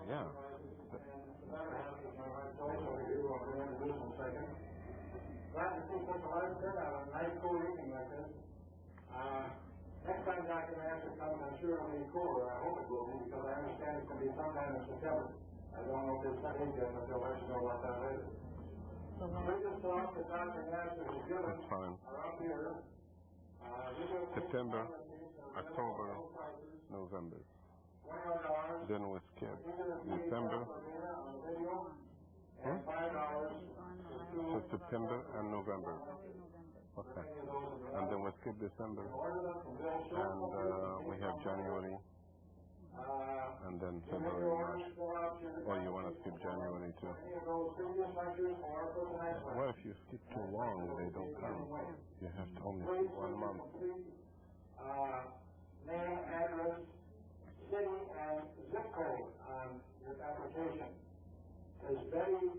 Yeah. Glad to see such a large turnout on a nice cool evening like this. Next time Dr. Nasr comes, I'm sure it'll be cooler. I hope it will be, because I understand it's going to be sometime in September. I don't know if there's something yet, but they'll let you know about that later. The biggest thoughts that Dr. Nasr has given are up here. September, October, November. Then we skip December. So September and November. Okay. And then we skip December. And we have January. And then February, March. Or you want to skip January too? Well, if you skip too long, they don't count. You have to only skip 1 month. Name, address, city, and zip code on your application. Is Betty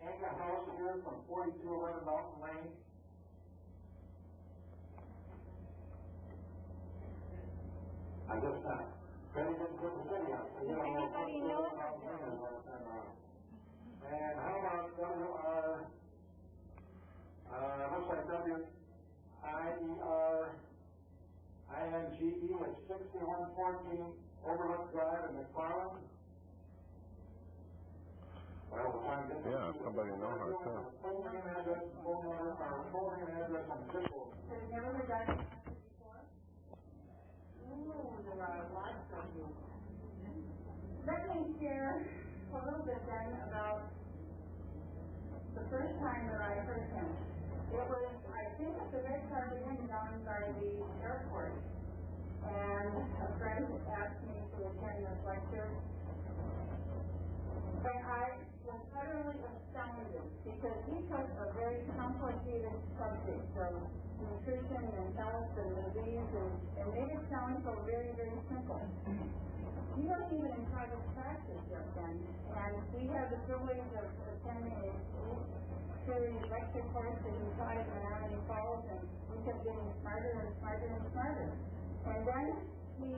Anka House here from 4211 Mountain Lane? I guess not. Betty didn't put the city on. So you don't know about that. And how about WR? Looks like WIERINGE at 6114 Overlook Drive in McFarland. Yeah, somebody know her too. Phone name, address, phone number, phone name, address, and zip code. Have you never heard that before? There are lots of you. Let me share a little bit then about the first time that I heard him. It was, I think, at the Red Carpet Inn down by the airport. And a friend asked me to attend this lecture. And I was utterly astounded because he took a very complicated subject of nutrition and health and disease and made it sound so very, very simple. He wasn't even in private practice yet then, and we had the privilege of attending a series lecture course that he taught in Menominee Falls, and we kept getting smarter and smarter and smarter. And then he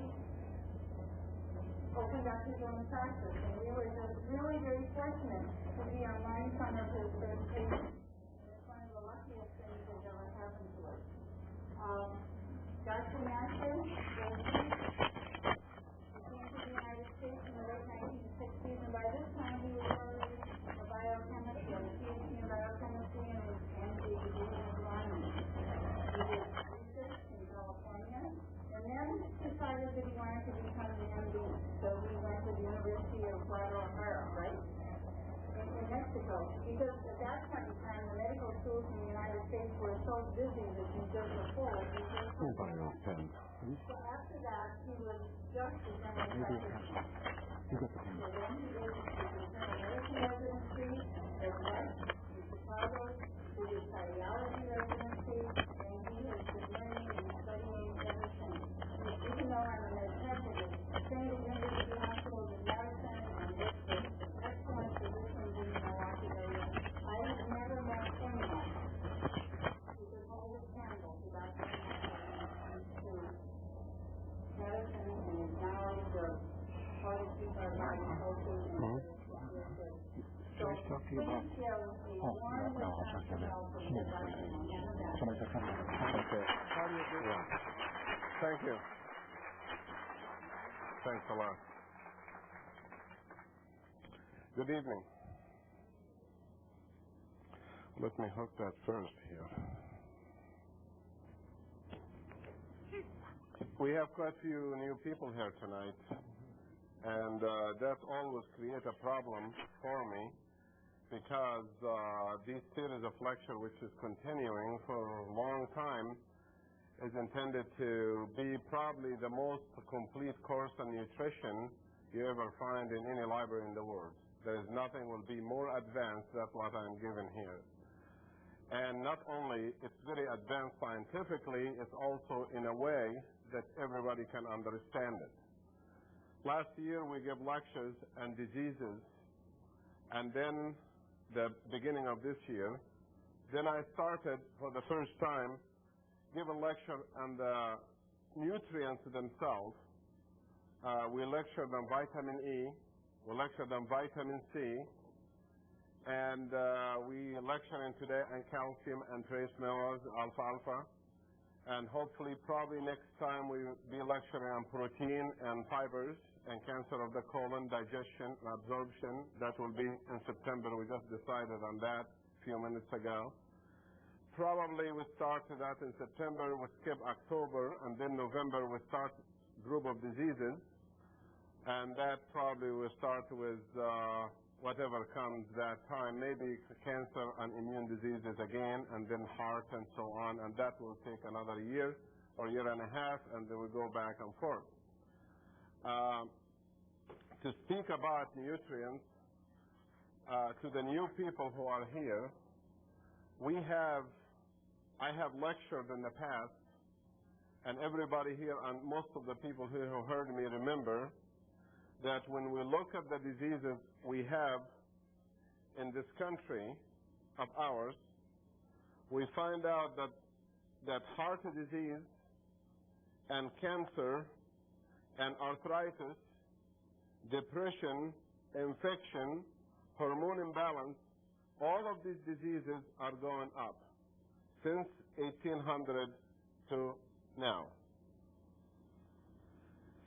opened up his own practice, and we were just really very fortunate to be among some of his first patients. It's one of the luckiest things that ever happened to us. Dr. Nasr came to the United States in the late 1960s, and by this time he was already a biochemist, a PhD in biochemistry, and an MD degree in environment. He did research in California, and then decided that he wanted to become an MD, so he went to the University of Guadalajara, right? In Mexico, because at that point in time the medical schools in the United States were so busy that you just were full. So after that, he was just a general practitioner. So then he did his medicine residency at West in Chicago, he did cardiology residency, and he has been learning and studying ever since. Even though I'm a med technician, I trained at University Hospital in Madison and worked with excellent physicians in the Milwaukee area. I have never met anyone who could hold a candle to Dr. Nasr medicine and his knowledge of how to keep our body healthy and so please give a warm welcome to Dr. Nasr. Thank you. Thanks a lot. Good evening. Let me hook that first here. We have quite a few new people here tonight, and that always creates a problem for me because this series of lecture, which is continuing for a long time, is intended to be probably the most complete course on nutrition you ever find in any library in the world. There is nothing will be more advanced than what I'm given here. And not only it's very advanced scientifically, it's also in a way that everybody can understand it. Last year we gave lectures on diseases, and then the beginning of this year, then I started for the first time give a lecture on the nutrients themselves. We lectured on vitamin E, We lectured on vitamin C, and we lecturing today on calcium and trace minerals, alfalfa, and hopefully probably next time we will be lecturing on protein and fibers and cancer of the colon, digestion and absorption. That will be in September. We just decided on that a few minutes ago. Probably we started that in September, we skip October, and then November we start group of diseases, and that probably will start with whatever comes that time, maybe cancer and immune diseases again, and then heart and so on, and that will take another year or year and a half, and then we go back and forth. To speak about nutrients, to the new people who are here, I have lectured in the past, and everybody here and most of the people here who heard me remember that when we look at the diseases we have in this country of ours, we find out that heart disease and cancer and arthritis, depression, infection, hormone imbalance, all of these diseases are going up since 1800 to now.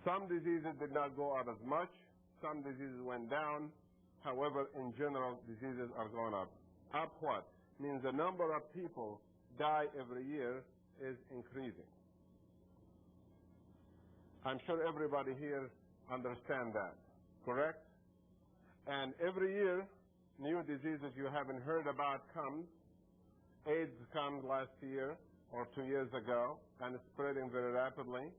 Some diseases did not go up as much, some diseases went down. However, in general, diseases are going up. Up what? Means the number of people die every year is increasing. I'm sure everybody here understands that, correct? And every year, new diseases you haven't heard about comes. AIDS comes last year or 2 years ago, and it's spreading very rapidly.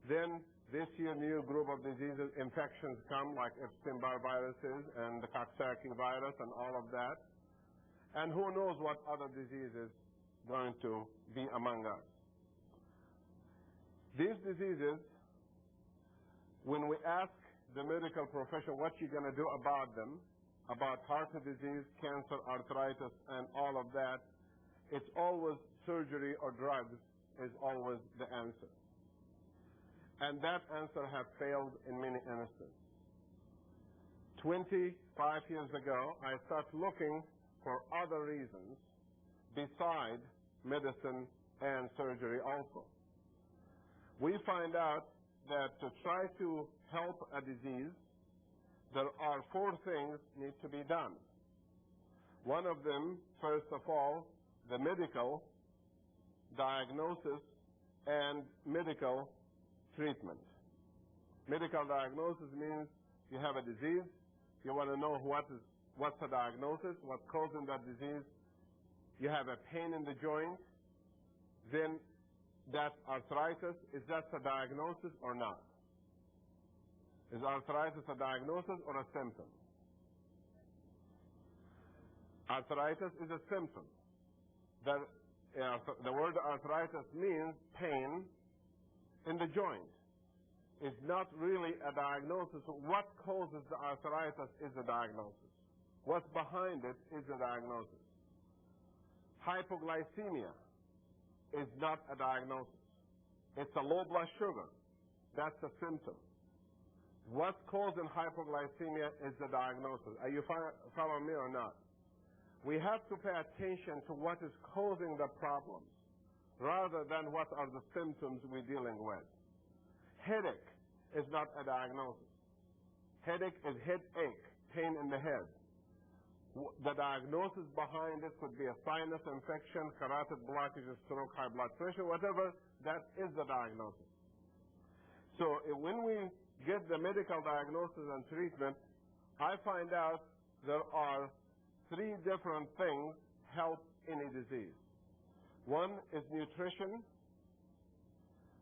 Then this year, new group of diseases, infections come like Epstein-Barr viruses and the Coxsackie virus and all of that. And who knows what other diseases going to be among us. These diseases, when we ask the medical profession what you're going to do about them, about heart disease, cancer, arthritis, and all of that, it's always surgery or drugs is always the answer. And that answer has failed in many instances. 25 years ago, I started looking for other reasons besides medicine and surgery also. We find out that to try to help a disease, there are 4 things need to be done. One of them, first of all, the medical diagnosis and medical treatment. Medical diagnosis means you have a disease, you want to know what's the diagnosis, what's causing that disease. You have a pain in the joint, then that's arthritis. Is that a diagnosis or not? Is arthritis a diagnosis or a symptom? Arthritis is a symptom. The word arthritis means pain in the joint. It's not really a diagnosis. What causes the arthritis is a diagnosis. What's behind it is a diagnosis. Hypoglycemia is not a diagnosis. It's a low blood sugar. That's a symptom. What's causing hypoglycemia is the diagnosis. Are you following me or not? We have to pay attention to what is causing the problems rather than what are the symptoms we're dealing with. Headache is not a diagnosis. Headache is headache, pain in the head. The diagnosis behind it could be a sinus infection, carotid blockage, stroke, high blood pressure, whatever. That is the diagnosis. So when we get the medical diagnosis and treatment, I find out there are 3 different things help any disease. One is nutrition.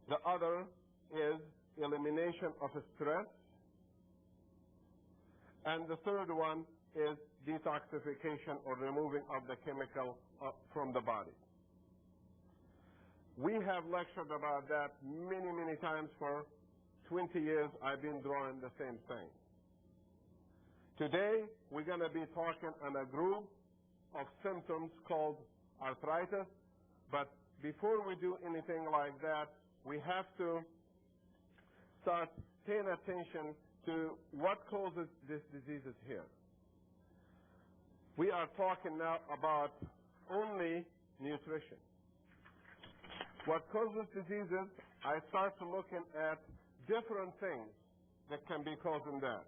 The other is elimination of stress. And the third one is detoxification or removing of the chemical from the body. We have lectured about that many, many times. For 20 years I've been drawing the same thing. Today we're going to be talking on a group of symptoms called arthritis. But before we do anything like that, we have to start paying attention to what causes these diseases here. We are talking now about only nutrition. What causes diseases, I start to looking at different things that can be causing that.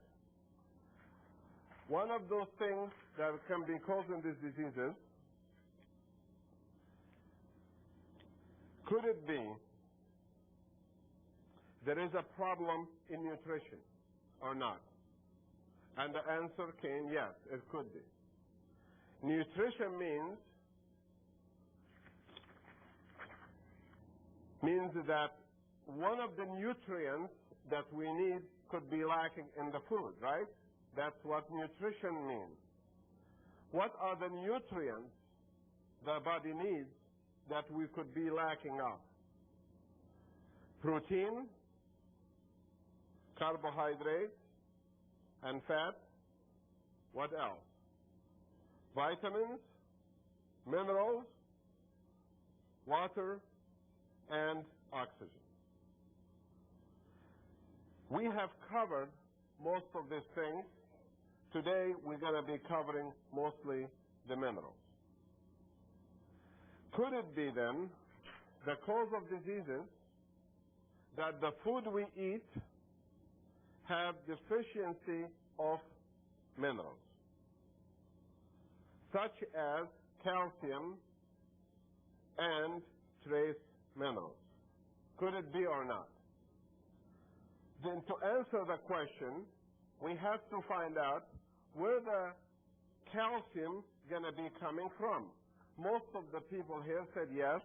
One of those things that can be causing these diseases, could it be there is a problem in nutrition or not? And the answer came yes, it could be. Nutrition means that one of the nutrients that we need could be lacking in the food, right? That's what nutrition means. What are the nutrients the body needs that we could be lacking of? Protein, carbohydrates, and fat. What else? Vitamins, minerals, water, and oxygen. We have covered most of these things. Today, we're going to be covering mostly the minerals. Could it be then the cause of diseases that the food we eat have deficiency of minerals, such as calcium and trace minerals? Could it be or not? Then to answer the question, we have to find out where the calcium going to be coming from. Most of the people here said yes,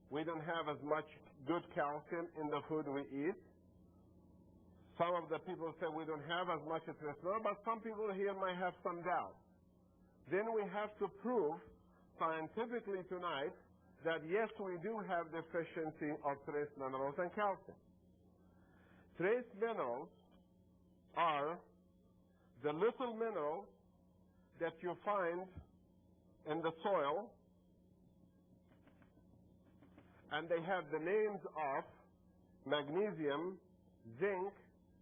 we don't have as much good calcium in the food we eat. Some of the people said we don't have as much trace minerals, but some people here might have some doubt. Then we have to prove scientifically tonight that yes, we do have deficiency of trace minerals and calcium. Trace minerals are the little minerals that you find in the soil, and they have the names of magnesium, zinc,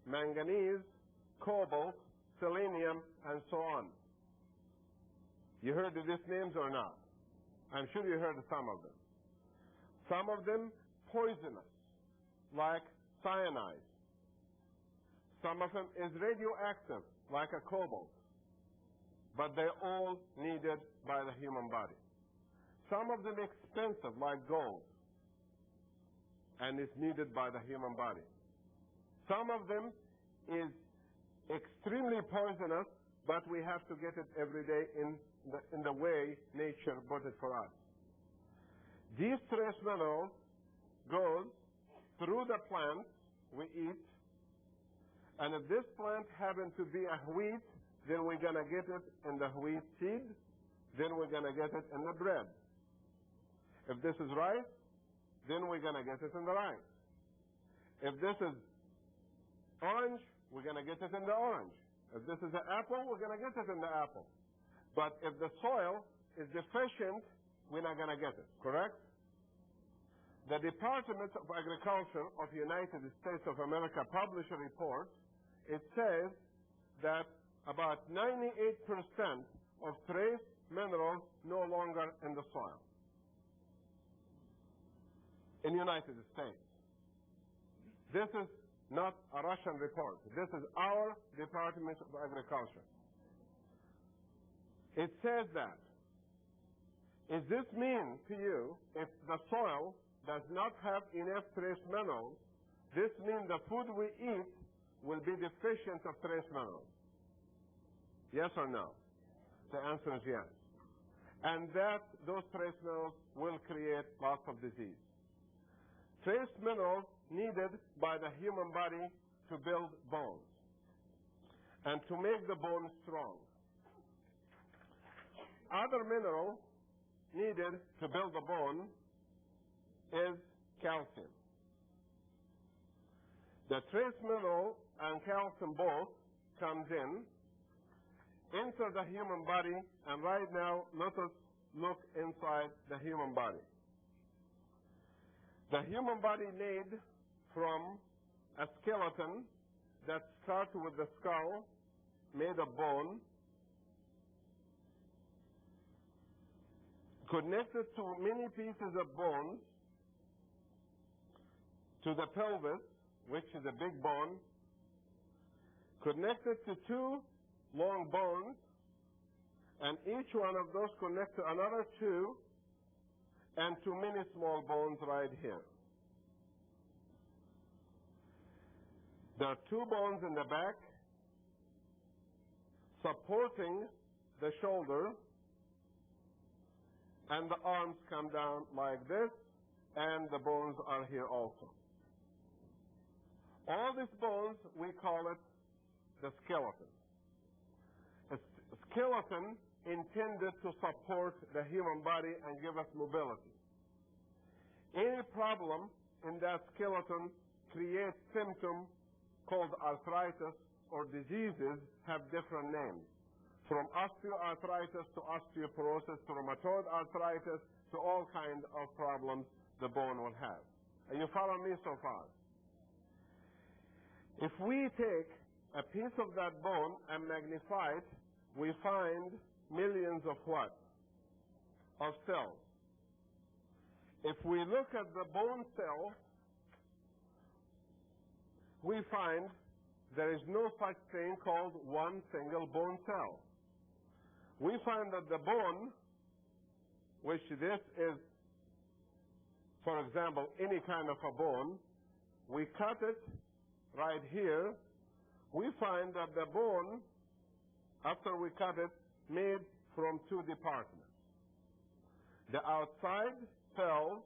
manganese, cobalt, selenium, and so on. You heard these names or not? I'm sure you heard some of them. Some of them poisonous, like cyanide. Some of them is radioactive, like a cobalt. But they're all needed by the human body. Some of them expensive, like gold, and is needed by the human body. Some of them is extremely poisonous, but we have to get it every day in the way nature put it for us. These trace minerals goes through the plants we eat, and if this plant happens to be a wheat, then we're going to get it in the wheat seed, then we're going to get it in the bread. If this is rice, then we're going to get it in the rice. If this is orange, we're going to get it in the orange. If this is an apple, we're going to get it in the apple. But if the soil is deficient, we're not going to get it, correct? The Department of Agriculture of the United States of America published a report. It says that about 98% of trace minerals no longer in the soil in the United States. This is not a Russian report. This is our Department of Agriculture. It says that. Does this mean to you if the soil does not have enough trace minerals, this means the food we eat will be deficient of trace minerals? Yes or no? The answer is yes. And that those trace minerals will create lots of disease. Trace minerals needed by the human body to build bones and to make the bone strong. Other mineral needed to build the bone is calcium. The trace mineral and calcium both comes enter the human body, and right now let us look inside the human body. The human body made from a skeleton that start with the skull, made of bone, connected to many pieces of bone, to the pelvis, which is a big bone, connected to two long bones, and each one of those connect to another two, and to many small bones right here. There are two bones in the back supporting the shoulder, and the arms come down like this, and the bones are here also. All these bones, we call it the skeleton. A skeleton intended to support the human body and give us mobility. Any problem in that skeleton creates symptoms called arthritis, or diseases have different names. From osteoarthritis to osteoporosis to rheumatoid arthritis to all kinds of problems the bone will have. Are you following me so far? If we take a piece of that bone and magnify it, we find millions of what? Of cells. If we look at the bone cell, we find there is no such thing called one single bone cell. We find that the bone, which this is, for example, any kind of a bone, we cut it right here. We find that the bone, after we cut it, made from two departments. The outside cells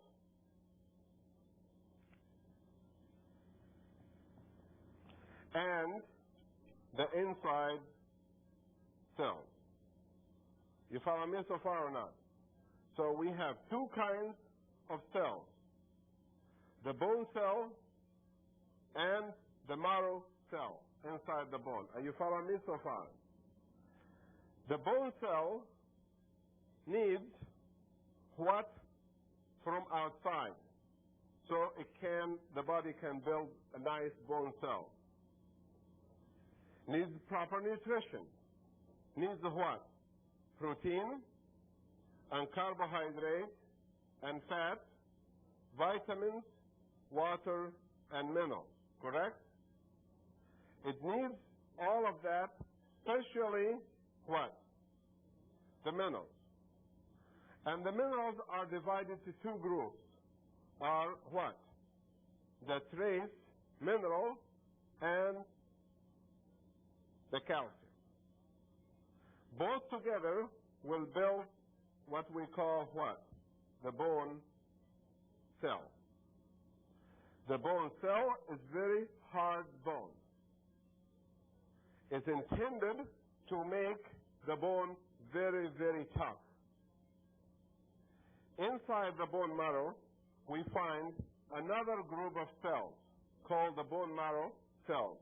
and the inside cells. You follow me so far or not? So we have two kinds of cells. The bone cell and the marrow cell inside the bone. Are you following me so far? The bone cell needs what from outside, so the body can build a nice bone cell. Needs proper nutrition. Needs what? Protein and carbohydrate and fat, vitamins, water, and minerals. Correct? It needs all of that, especially what? The minerals. And the minerals are divided to two groups. Are what? The trace mineral and the calcium. Both together will build what we call what? The bone cell. The bone cell is very hard bone. It's intended to make the bone very, very tough. Inside the bone marrow, we find another group of cells called the bone marrow cells.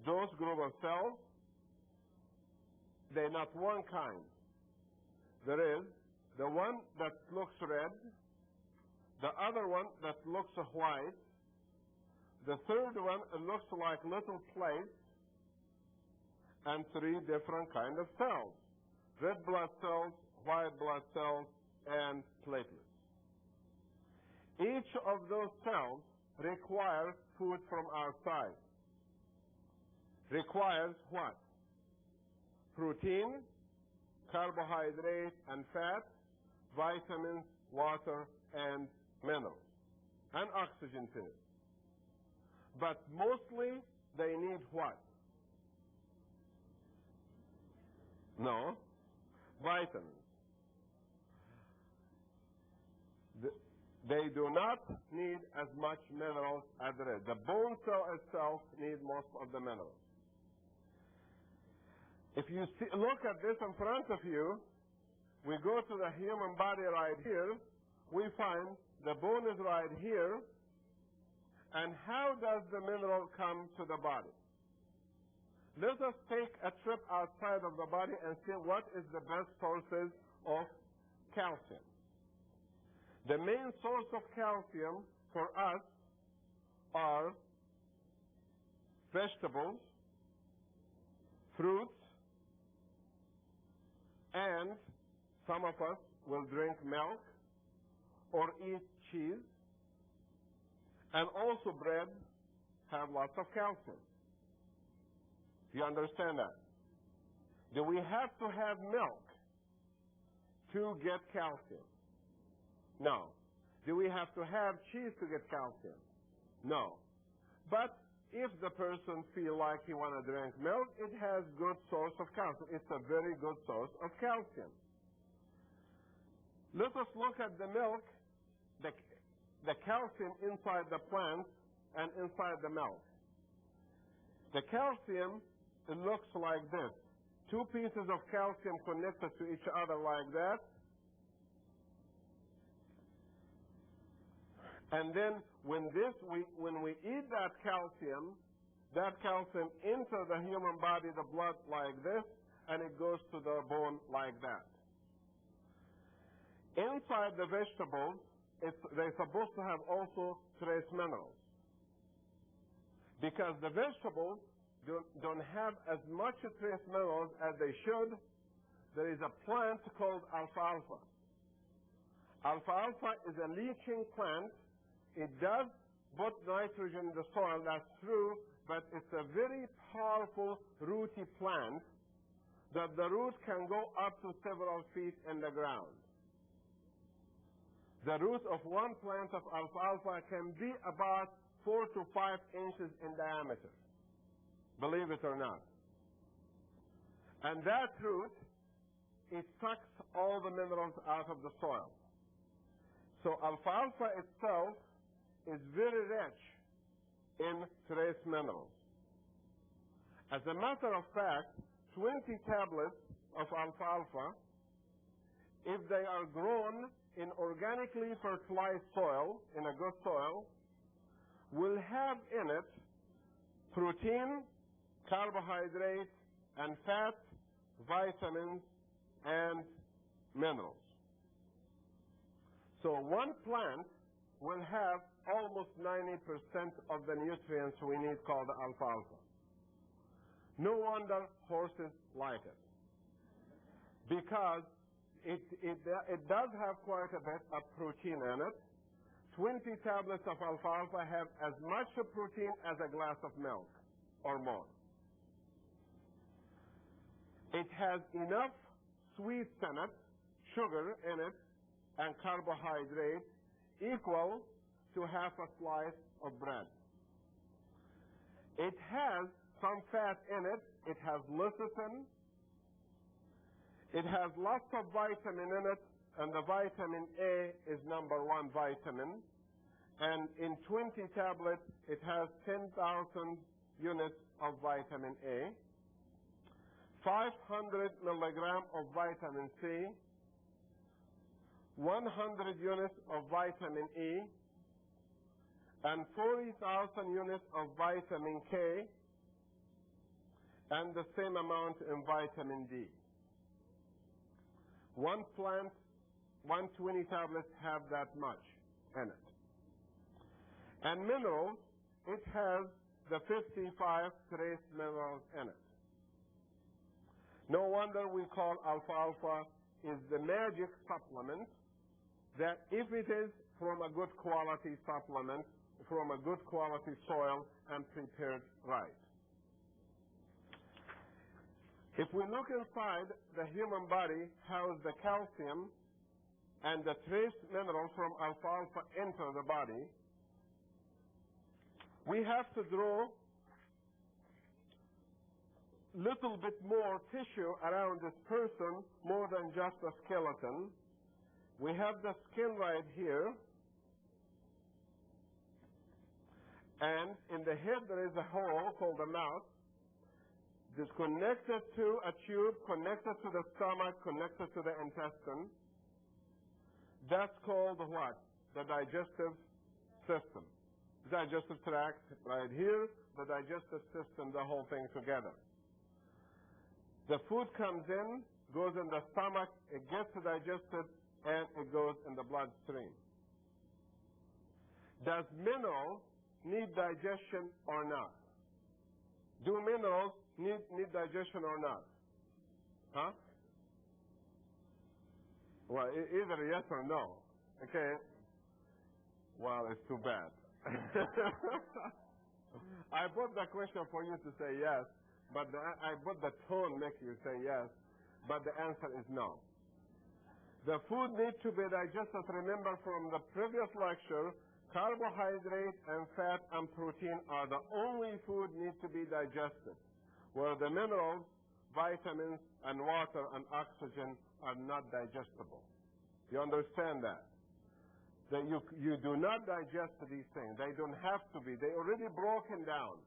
Those group of cells, they're not one kind. There is the one that looks red, the other one that looks white, the third one looks like little plates, and three different kinds of cells: red blood cells, white blood cells, and platelets. Each of those cells requires food from outside. Requires what? Protein, carbohydrate and fat, vitamins, water, and minerals, and oxygen too. But mostly they need what? No, vitamins. They do not need as much minerals as the rest. The bone cell itself needs most of the minerals. If you look at this in front of you, we go to the human body right here, we find the bone is right here, and how does the mineral come to the body? Let us take a trip outside of the body and see what is the best sources of calcium. The main source of calcium for us are vegetables, fruits, and some of us will drink milk or eat cheese, and also bread have lots of calcium. Do you understand that? Do we have to have milk to get calcium? No. Do we have to have cheese to get calcium? No. But if the person feel like he want to drink milk, it has good source of calcium. It's a very good source of calcium. Let us look at the milk, the calcium inside the plant and inside the milk. The calcium, it looks like this. Two pieces of calcium connected to each other like that. And then when we eat that calcium enters the human body, the blood like this, and it goes to the bone like that. Inside the vegetables, they're supposed to have also trace minerals. Because the vegetables don't have as much trace minerals as they should, there is a plant called alfalfa. Alfalfa is a leaching plant. It does put nitrogen in the soil, that's true, but it's a very powerful rooty plant that the root can go up to several feet in the ground. The root of one plant of alfalfa can be about 4 to 5 inches in diameter, believe it or not. And that root, it sucks all the minerals out of the soil. So alfalfa itself is very rich in trace minerals. As a matter of fact, 20 tablets of alfalfa, if they are grown in organically fertilized soil, in a good soil, will have in it protein, carbohydrates, and fat, vitamins, and minerals. So one plant will have almost 90% of the nutrients we need, called alfalfa. No wonder horses like it, because it does have quite a bit of protein in it. 20 tablets of alfalfa have as much protein as a glass of milk or more. It has enough sweets in it, sugar in it, and carbohydrate equal to half a slice of bread. It has some fat in it. It has lecithin. It has lots of vitamin in it, and the vitamin A is number one vitamin. And in 20 tablets, it has 10,000 units of vitamin A, 500 milligrams of vitamin C, 100 units of vitamin E, and 40,000 units of vitamin K, and the same amount in vitamin D. One plant, 120 tablets have that much in it. And minerals, it has the 55 trace minerals in it. No wonder we call alfalfa is the magic supplement, that if it is from a good quality supplement, from a good quality soil and prepared right. If we look inside the human body, how the calcium and the trace minerals from alfalfa enter the body, we have to draw little bit more tissue around this person, more than just a skeleton. We have the skin right here, and in the head there is a hole called the mouth. This connected to a tube, connected to the stomach, connected to the intestine. That's called what? The digestive system. Digestive tract right here, the digestive system, the whole thing together. The food comes in, goes in the stomach, it gets digested, and it goes in the bloodstream. Does mineral need digestion or not? Do minerals need digestion or not? Huh? Well, either yes or no. Okay. Well, it's too bad. I put the question for you to say yes, but I put the tone make you say yes, but the answer is no. The food needs to be digested. Remember from the previous lecture, carbohydrate and fat and protein are the only food need to be digested, where the minerals, vitamins, and water and oxygen are not digestible. You understand that? That you do not digest these things. They don't have to be. They're already broken down.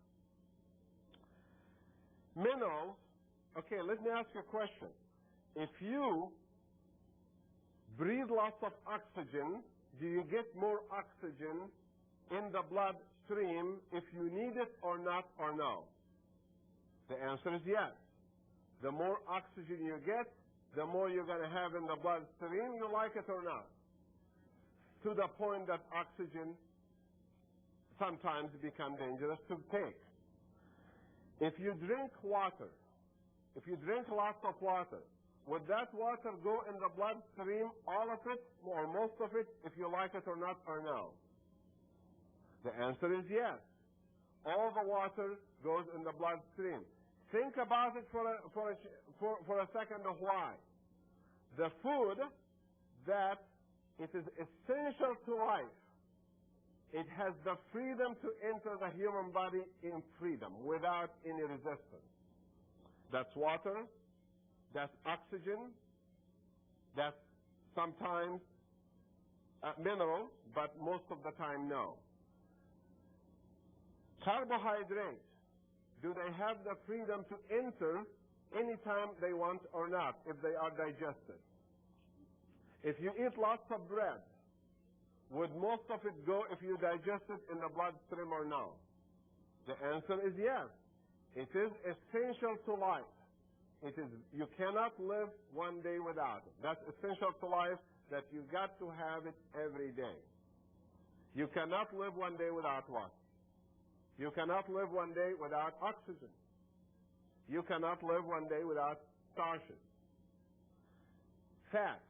Minerals, okay, let me ask you a question. If you breathe lots of oxygen, do you get more oxygen in the bloodstream if you need it or not or no? The answer is yes. The more oxygen you get, the more you're going to have in the bloodstream, you like it or not. To the point that oxygen sometimes becomes dangerous to take. If you drink water, if you drink lots of water, would that water go in the bloodstream, all of it, or most of it, if you like it or not, or no? The answer is yes. All the water goes in the bloodstream. Think about it for a second of why. The food that it is essential to life, it has the freedom to enter the human body in freedom, without any resistance. That's water, that's oxygen, that's sometimes minerals, but most of the time no. Carbohydrates, do they have the freedom to enter anytime they want or not, if they are digested? If you eat lots of bread, would most of it go if you digest it in the bloodstream or no? The answer is yes. It is essential to life. You cannot live one day without it. That's essential to life, that you got to have it every day. You cannot live one day without what? You cannot live one day without oxygen. You cannot live one day without starches. Fat.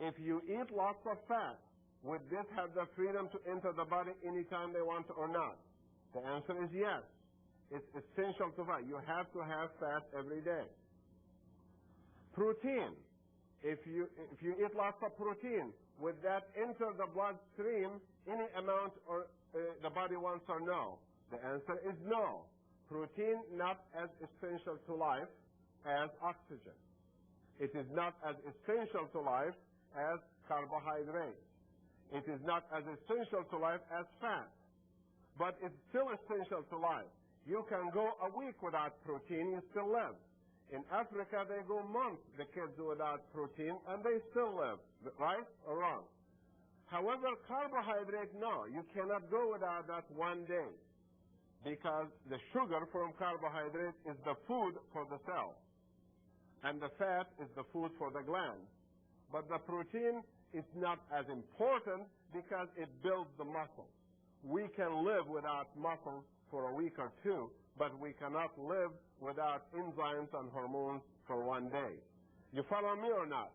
If you eat lots of fat, would this have the freedom to enter the body anytime they want or not? The answer is yes. It's essential to fat. You have to have fat every day. Protein. If you eat lots of protein, would that enter the bloodstream any amount or the body wants or no? The answer is no. Protein not as essential to life as oxygen. It is not as essential to life as carbohydrates. It is not as essential to life as fat. But it's still essential to life. You can go a week without protein, you still live. In Africa, they go months, the kids without protein, and they still live. Right or wrong? However, carbohydrate, no. You cannot go without that one day, because the sugar from carbohydrate is the food for the cell, and the fat is the food for the gland. But the protein is not as important because it builds the muscle. We can live without muscles for a week or two, but we cannot live without enzymes and hormones for one day. You follow me or not?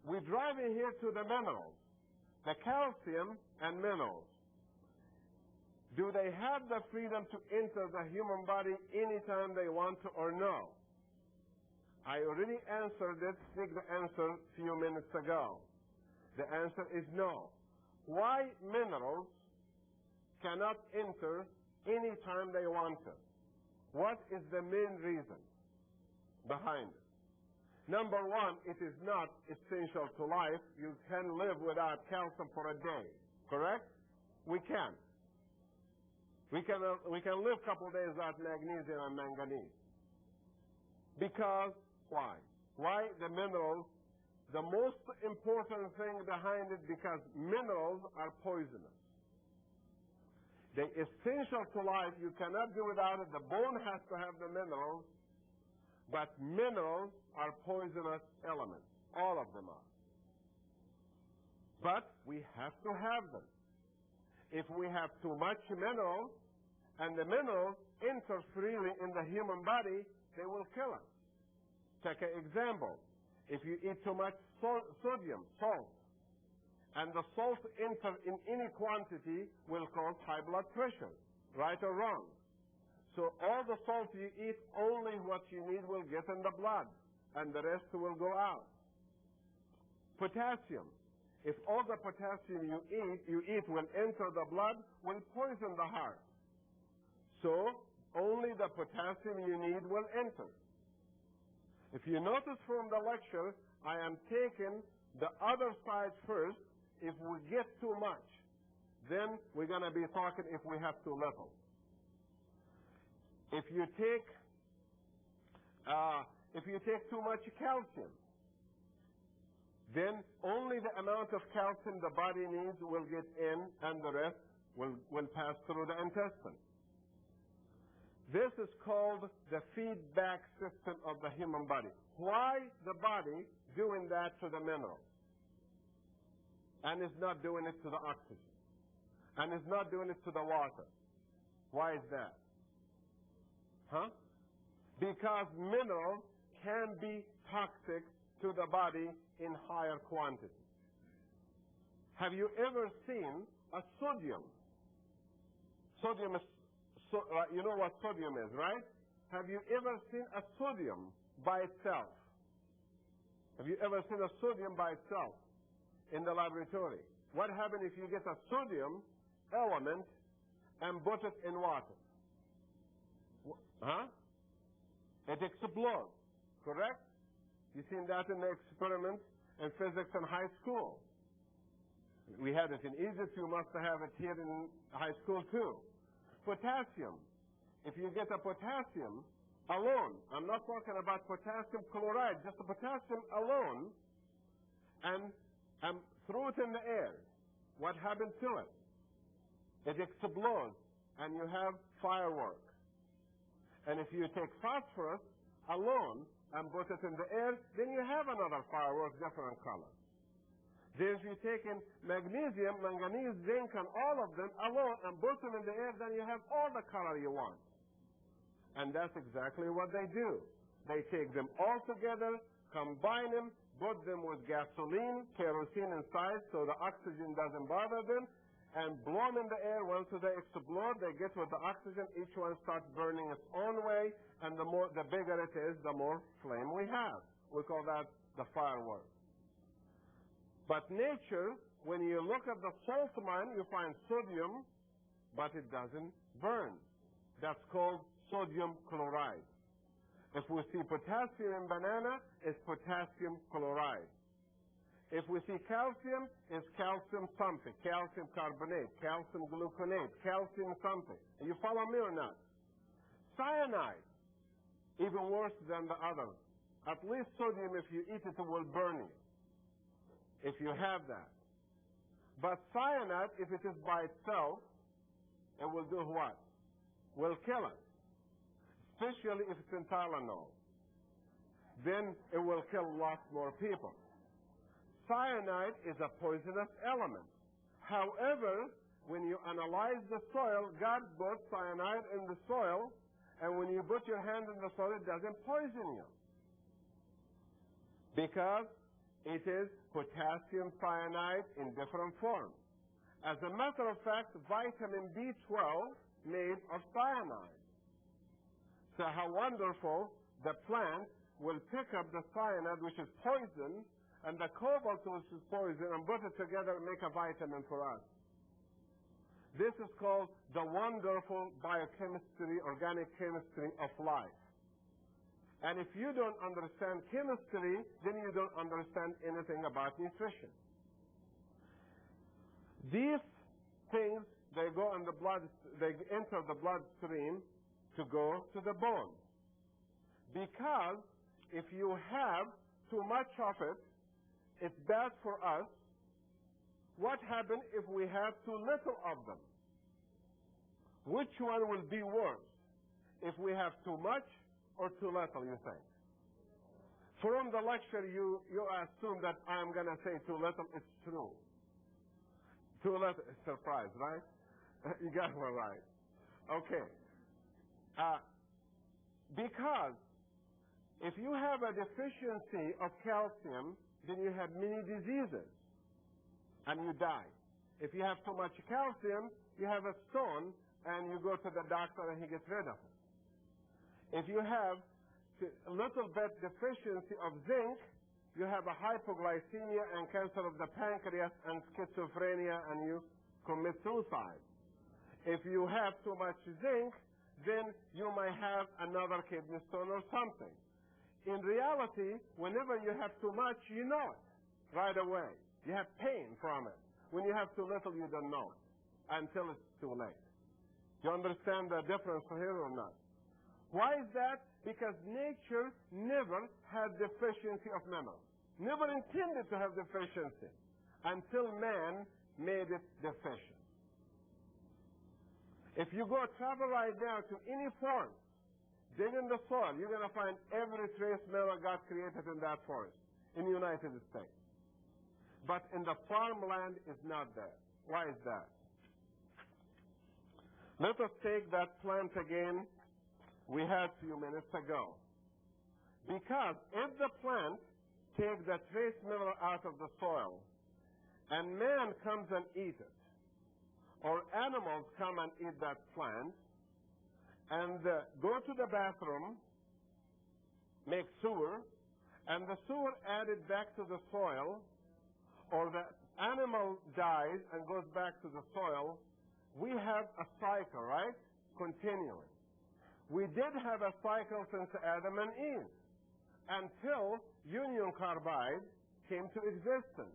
We're driving here to the minerals, the calcium and minerals. Do they have the freedom to enter the human body anytime they want to or no? I already answered it, take the answer a few minutes ago. The answer is no. Why minerals cannot enter anytime they want to? What is the main reason behind it? Number one, it is not essential to life. You can live without calcium for a day, correct? We can. We can live a couple days without magnesium and manganese. Because, why? Why the minerals? The most important thing behind it, because minerals are poisonous. They're essential to life. You cannot do without it. The bone has to have the minerals, but minerals are poisonous elements. All of them are. But we have to have them. If we have too much minerals, and the minerals enter freely in the human body, they will kill us. Take an example. If you eat too much sodium, salt, and the salt enter in any quantity will cause high blood pressure, right or wrong. So all the salt you eat, only what you need will get in the blood, and the rest will go out. Potassium. If all the potassium you eat will enter the blood, will poison the heart. So only the potassium you need will enter. If you notice from the lecture, I am taking the other side first. If we get too much, then we're going to be talking if we have too little. If you take too much calcium, then only the amount of calcium the body needs will get in, and the rest will pass through the intestine. This is called the feedback system of the human body. Why the body doing that to the mineral? And is not doing it to the oxygen? And is not doing it to the water? Why is that? Huh? Because minerals can be toxic to the body in higher quantity. Have you ever seen a sodium? Sodium is, you know what sodium is, right? Have you ever seen a sodium by itself? Have you ever seen a sodium by itself in the laboratory? What happens if you get a sodium element and put it in water? Huh? It explodes, correct? You've seen that in the experiments in physics in high school. We had it in Egypt, you must have it here in high school too. Potassium. If you get a potassium alone, I'm not talking about potassium chloride, just the potassium alone, and throw it in the air, what happens to it? It explodes, and you have fireworks. And if you take phosphorus alone and put it in the air, then you have another firework, different color. Then if you take in magnesium, manganese, zinc, and all of them alone and put them in the air, then you have all the color you want. And that's exactly what they do. They take them all together, combine them, put them with gasoline, kerosene inside, so the oxygen doesn't bother them, and blow them in the air. Once they explode, they get with the oxygen, each one starts burning its own way, and the bigger it is, the more flame we have. We call that the firework. But nature, when you look at the salt mine, you find sodium, but it doesn't burn. That's called sodium chloride. If we see potassium in banana, it's potassium chloride. If we see calcium, it's calcium something, calcium carbonate, calcium gluconate, calcium something. You follow me or not? Cyanide, even worse than the other. At least sodium, if you eat it, it will burn you, if you have that. But cyanide, if it is by itself, it will do what? Will kill us, especially if it's in Tylenol. Then it will kill lots more people. Cyanide is a poisonous element. However, when you analyze the soil, God put cyanide in the soil, and when you put your hand in the soil, it doesn't poison you. Because it is potassium cyanide in different forms. As a matter of fact, vitamin B12 made of cyanide. So how wonderful, the plant will pick up the cyanide, which is poison, and the cobalt, which is poison, and put it together and make a vitamin for us. This is called the wonderful biochemistry, organic chemistry of life. And if you don't understand chemistry, then you don't understand anything about nutrition. These things, they go in the blood, they enter the bloodstream to go to the bone. Because if you have too much of it, it's bad for us. What happens if we have too little of them? Which one will be worse? If we have too much or too little, you think? From the lecture, you assume that I'm going to say too little. It's true. Too little. Surprise, right? You got me right. Okay. Because if you have a deficiency of calcium, then you have many diseases and you die. If you have too much calcium, you have a stone and you go to the doctor and he gets rid of it. If you have a little bit deficiency of zinc, you have a hypoglycemia and cancer of the pancreas and schizophrenia and you commit suicide. If you have too much zinc, then you might have another kidney stone or something. In reality, whenever you have too much, you know it right away. You have pain from it. When you have too little, you don't know it until it's too late. Do you understand the difference here or not? Why is that? Because nature never had deficiency of minerals. Never intended to have deficiency until man made it deficient. If you go travel right now to any forest, dig in the soil, you're going to find every trace mineral God created in that forest in the United States. But in the farmland, it's not there. Why is that? Let us take that plant again we had a few minutes ago. Because if the plant takes the trace mineral out of the soil and man comes and eats it, or animals come and eat that plant and go to the bathroom, make sewer, and the sewer added back to the soil, or the animal dies and goes back to the soil, we have a cycle, right? Continuing. We did have a cycle since Adam and Eve, until union carbide came to existence.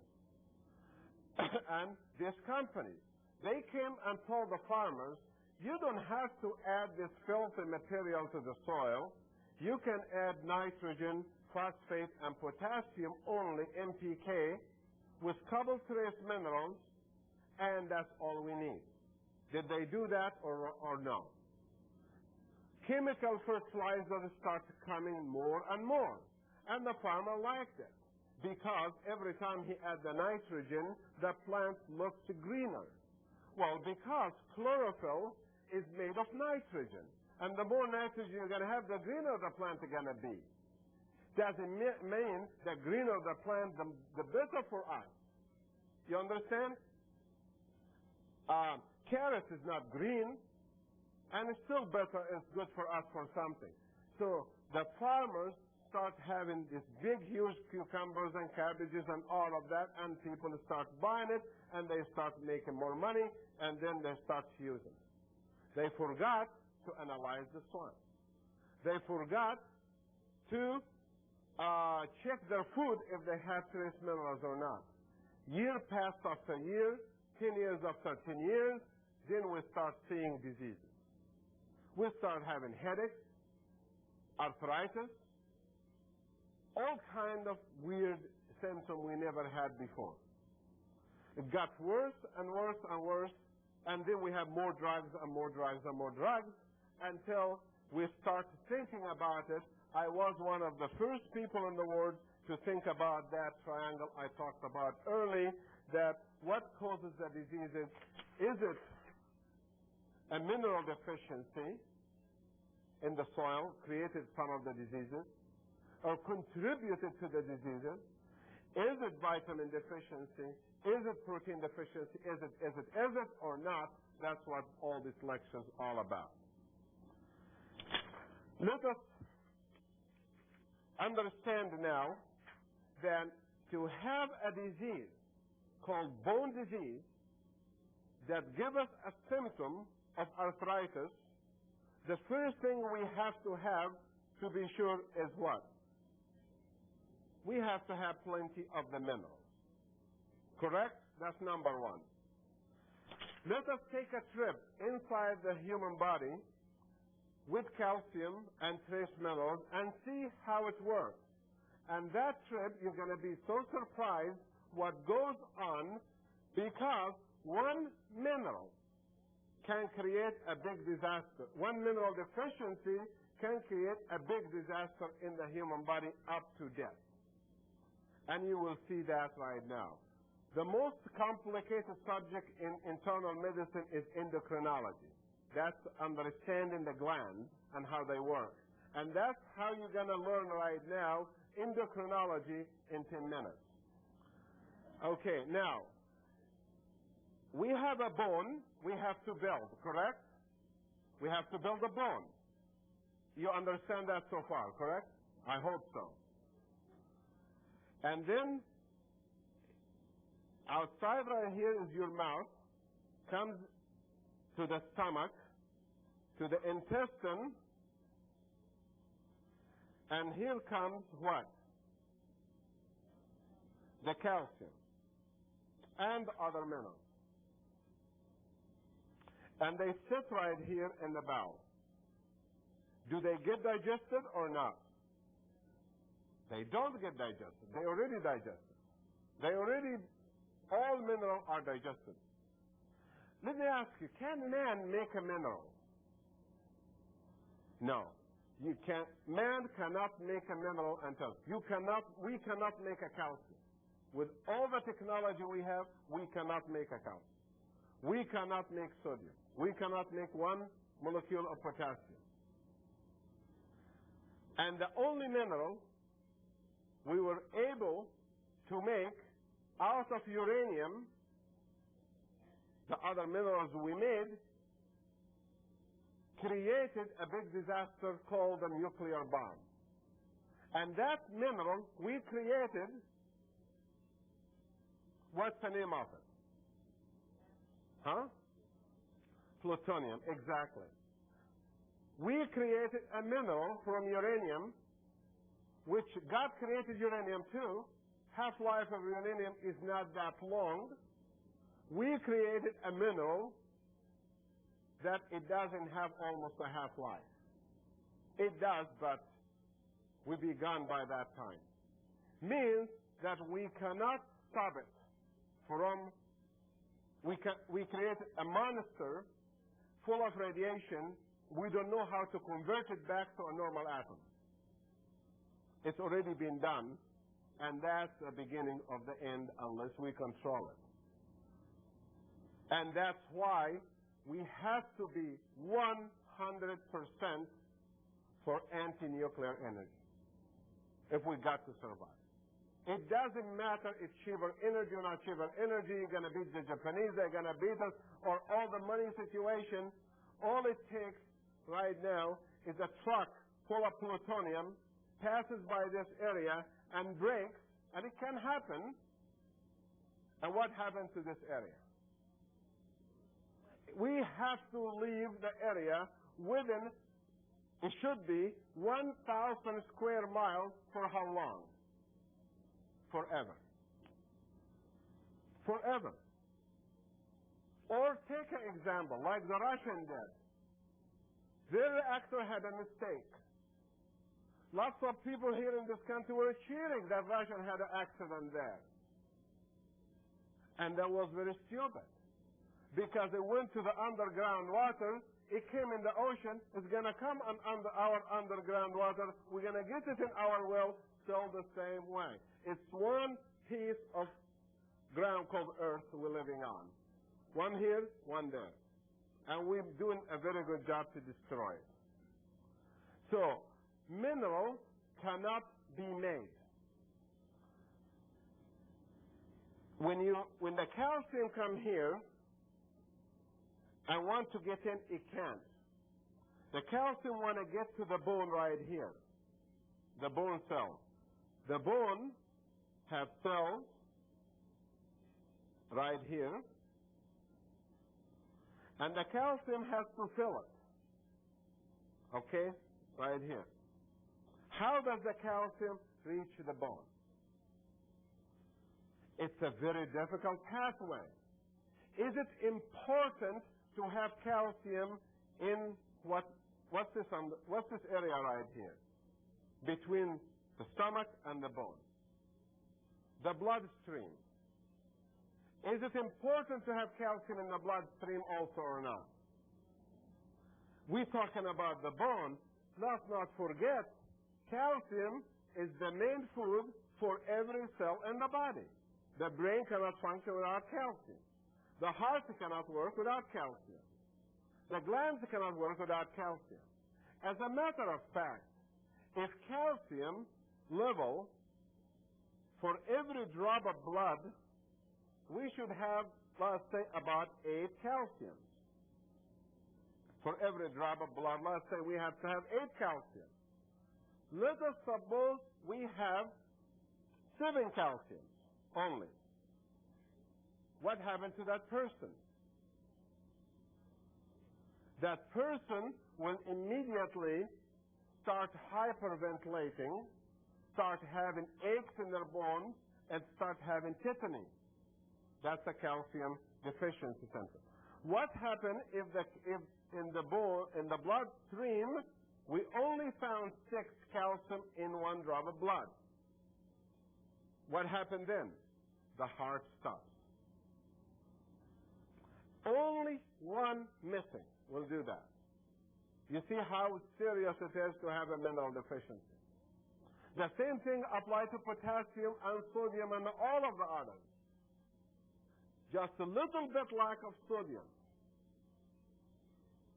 And this company, they came and told the farmers, you don't have to add this filthy material to the soil. You can add nitrogen, phosphate, and potassium only, NPK, with couple trace minerals, and that's all we need. Did they do that or no? Chemical fertilizers start coming more and more, and the farmer liked it because every time he adds the nitrogen, the plant looks greener. Well, because chlorophyll is made of nitrogen, and the more nitrogen you're going to have, the greener the plant is going to be. Doesn't mean the greener the plant, the better for us. You understand? Carrot is not green, and it's still better, it's good for us for something. So the farmers start having these big, huge cucumbers and cabbages and all of that, and people start buying it, and they start making more money, and then they start using it. They forgot to analyze the soil. They forgot to check their food if they have trace minerals or not. Year passed after year, 10 years after 10 years, then we start seeing diseases. We start having headaches, arthritis, all kind of weird symptoms we never had before. It got worse and worse and worse, and then we have more drugs and more drugs and more drugs until we start thinking about it. I was one of the first people in the world to think about that triangle I talked about early, that what causes the diseases? Is it a mineral deficiency in the soil created some of the diseases or contributed to the diseases? Is it vitamin deficiency? Is it protein deficiency? Is it or not? That's what all this lecture is all about. Let us understand now that to have a disease called bone disease that gives us a symptom of arthritis, the first thing we have to be sure is what? We have to have plenty of the minerals. Correct? That's number one. Let us take a trip inside the human body with calcium and trace minerals and see how it works. And that trip, you're going to be so surprised what goes on, because one mineral can create a big disaster. One mineral deficiency can create a big disaster in the human body up to death. And you will see that right now. The most complicated subject in internal medicine is endocrinology. That's understanding the glands and how they work. And that's how you're going to learn right now endocrinology in 10 minutes. Okay, now, we have a bone we have to build, correct? We have to build a bone. You understand that so far, correct? I hope so. And then, outside right here is your mouth, comes to the stomach, to the intestine, and here comes what? The calcium and other minerals. And they sit right here in the bowel. Do they get digested or not? They don't get digested. They already digested. All minerals are digested. Let me ask you, can man make a mineral? No. You can't. Man cannot make a mineral until we cannot make a calcium. With all the technology we have, we cannot make a calcium. We cannot make sodium. We cannot make one molecule of potassium. And the only mineral we were able to make out of uranium, the other minerals we made, created a big disaster called the nuclear bomb. And that mineral we created, what's the name of it? Huh? Plutonium, exactly. We created a mineral from uranium, which God created uranium too. Half-life of uranium is not that long. We created a mineral that it doesn't have almost a half-life. It does, but we'll be gone by that time. Means that we cannot stop it from, we created a monster full of radiation. We don't know how to convert it back to a normal atom. It's already been done, and that's the beginning of the end unless we control it. And that's why we have to be 100% for anti-nuclear energy if we got to survive. It doesn't matter if cheaper energy or not cheaper energy, you're going to beat the Japanese, they're going to beat us, or all the money situation. All it takes right now is a truck full of plutonium, passes by this area and breaks, and it can happen. And what happens to this area? We have to leave the area within, it should be 1,000 square miles for how long? Forever. Forever. Or take an example, like the Russian did. Their reactor had a mistake. Lots of people here in this country were cheering that Russia had an accident there. And that was very stupid. Because it went to the underground water, it came in the ocean, it's going to come on under our underground water, we're going to get it in our well, still the same way. It's one piece of ground called Earth we're living on. One here, one there. And we're doing a very good job to destroy it. So, minerals cannot be made. When the calcium comes here, I want to get in, it can't. The calcium want to get to the bone right here, the bone cell. The bone have cells right here, and the calcium has to fill it. Okay? Right here. How does the calcium reach the bone? It's a very difficult pathway. Is it important to have calcium in what's this area right here? Between the stomach and the bone. The bloodstream. Is it important to have calcium in the bloodstream also or not? We're talking about the bone. Let's not forget, calcium is the main food for every cell in the body. The brain cannot function without calcium. The heart cannot work without calcium. The glands cannot work without calcium. As a matter of fact, if calcium level for every drop of blood, we should have, let's say, about 8 calciums. For every drop of blood, let's say we have to have 8 calcium. Let us suppose we have 7 calciums only. What happened to that person? That person will immediately start hyperventilating, start having aches in their bones, and start having tetany. That's a calcium deficiency symptom. What happened if in the bloodstream we only found 6 calcium in 1 drop of blood? What happened then? The heart stops. Only 1 missing will do that. You see how serious it is to have a mineral deficiency. The same thing applies to potassium and sodium and all of the others. Just a little bit lack of sodium,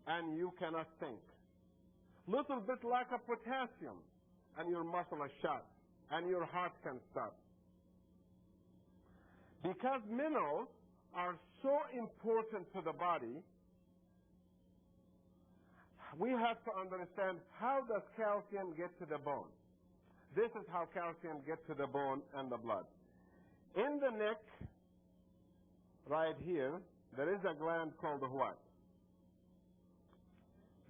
and you cannot think. Little bit lack of potassium, and your muscle is shut, and your heart can stop. Because minerals are so important to the body, we have to understand, how does calcium get to the bone? This is how calcium gets to the bone and the blood. In the neck, right here, there is a gland called what?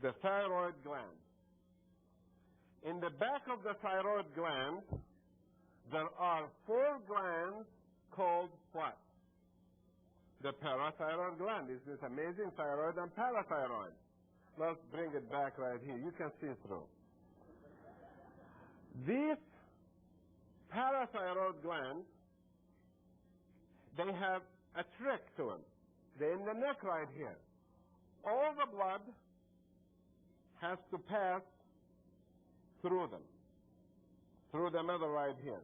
The thyroid gland. In the back of the thyroid gland, there are 4 glands called what? The parathyroid gland. Is this amazing? Thyroid and parathyroid. Let's bring it back right here. You can see through. These parathyroid glands, they have a trick to them. They're in the neck right here. All the blood has to pass through them, through the middle right here.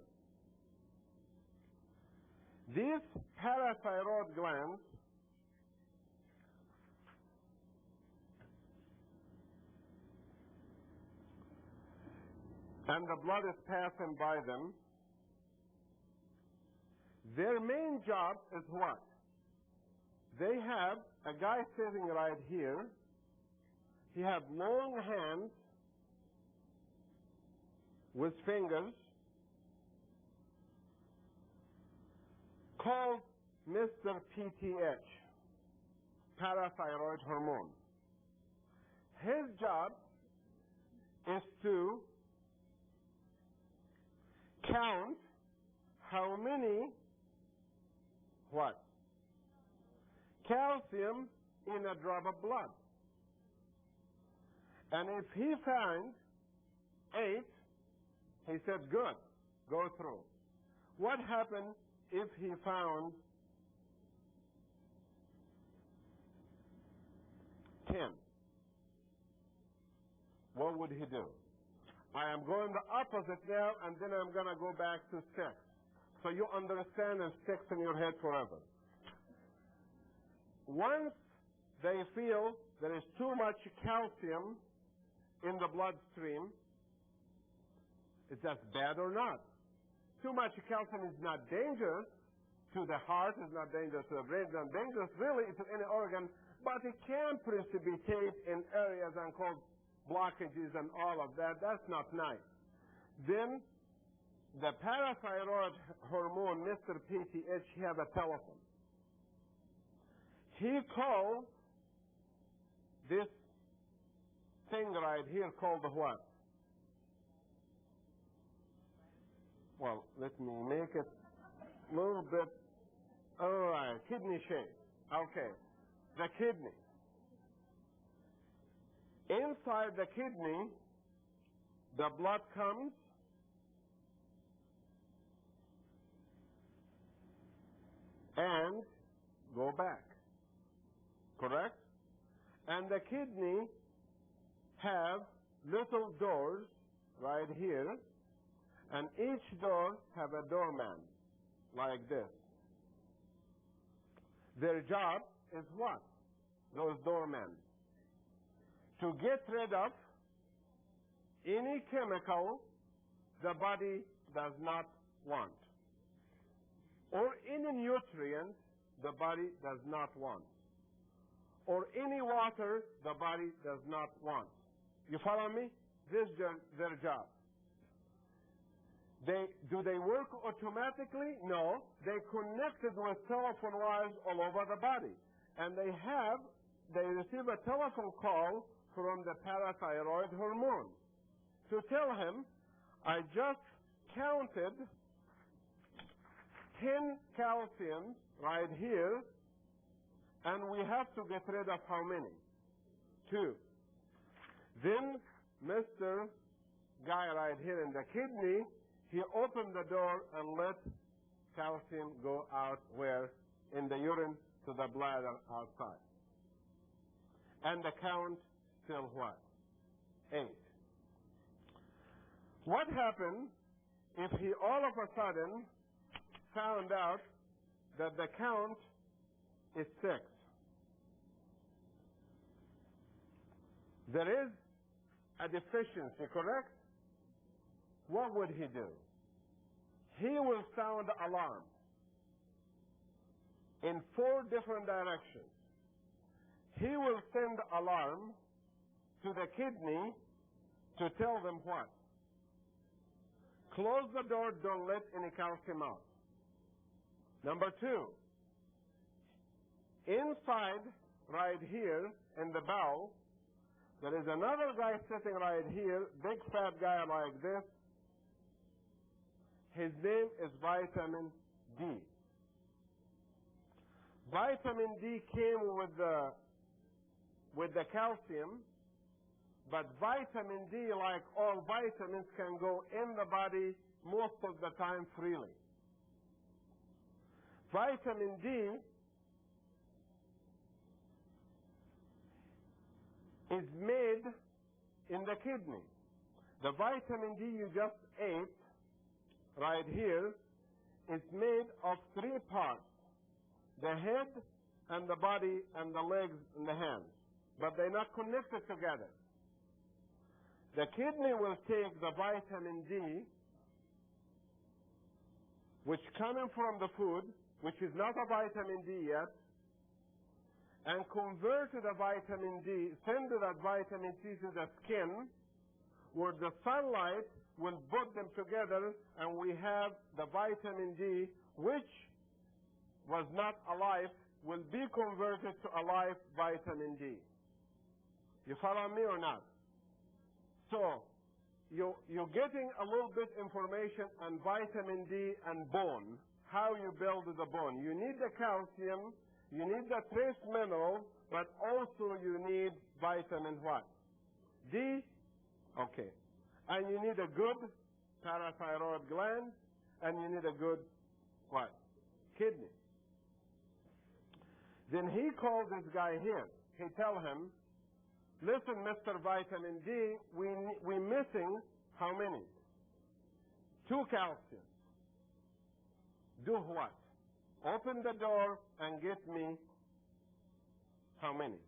These parathyroid glands and the blood is passing by them. Their main job is what? They have a guy sitting right here. He has long hands with fingers called Mr. PTH, parathyroid hormone. His job is to count how many what? Calcium in a drop of blood. And if he found 8, he said, good, go through. What happened if he found 10? What would he do? I am going the opposite now, and then I'm going to go back to 6. So you understand and sticks in your head forever. Once they feel there is too much calcium in the bloodstream, is that bad or not? Too much calcium is not dangerous to the heart, is not dangerous to the brain, it's not dangerous really to any organ, but it can precipitate in areas and cause blockages and all of that. That's not nice. Then the parathyroid hormone, Mr. PTH, he has a telephone. He called this thing right here called the what? Well, let me make it a little bit, all right, kidney shape. Okay, the kidney. Inside the kidney, the blood comes and go back, correct? And the kidney have little doors right here, and each door have a doorman like this. Their job is what? Those doormen. to get rid of any chemical the body does not want, or any nutrient the body does not want, or any water the body does not want. You follow me? This is their job. Do they work automatically? No. They connected with telephone wires all over the body. And they receive a telephone call from the parathyroid hormone to tell him, I just counted 10 calcium right here, and we have to get rid of how many? 2. Then Mr. Guy right here in the kidney, he opened the door and let calcium go out where? In the urine to the bladder outside. And the count till what? 8. What happened if he all of a sudden found out that the count is 6? There is a deficiency, correct? What would he do? He will sound alarm in 4 different directions. He will send alarm to the kidney to tell them what? Close the door, don't let any calcium out. Number 2, inside right here in the bowel, there is another guy sitting right here, big fat guy like this. His name is vitamin D. Vitamin D came with the calcium, but vitamin D, like all vitamins, can go in the body most of the time freely. Vitamin D is made in the kidney. The vitamin D you just ate right here is made of 3 parts: the head and the body and the legs and the hands, but they're not connected together. The kidney will take the vitamin D, which coming from the food, which is not a vitamin D yet, and convert the vitamin D, send that vitamin D to the skin, where the sunlight will put them together, and we have the vitamin D, which was not alive, will be converted to a live vitamin D. You follow me or not? So, you're getting a little bit information on vitamin D and bone, how you build the bone. You need the calcium, you need the trace mineral, but also you need vitamin what? D? Okay. And you need a good parathyroid gland, and you need a good what? Kidney. Then he called this guy here. He tell him, listen, Mr. Vitamin D, we're missing how many? 2 calcium. Do what? Open the door and get me how many?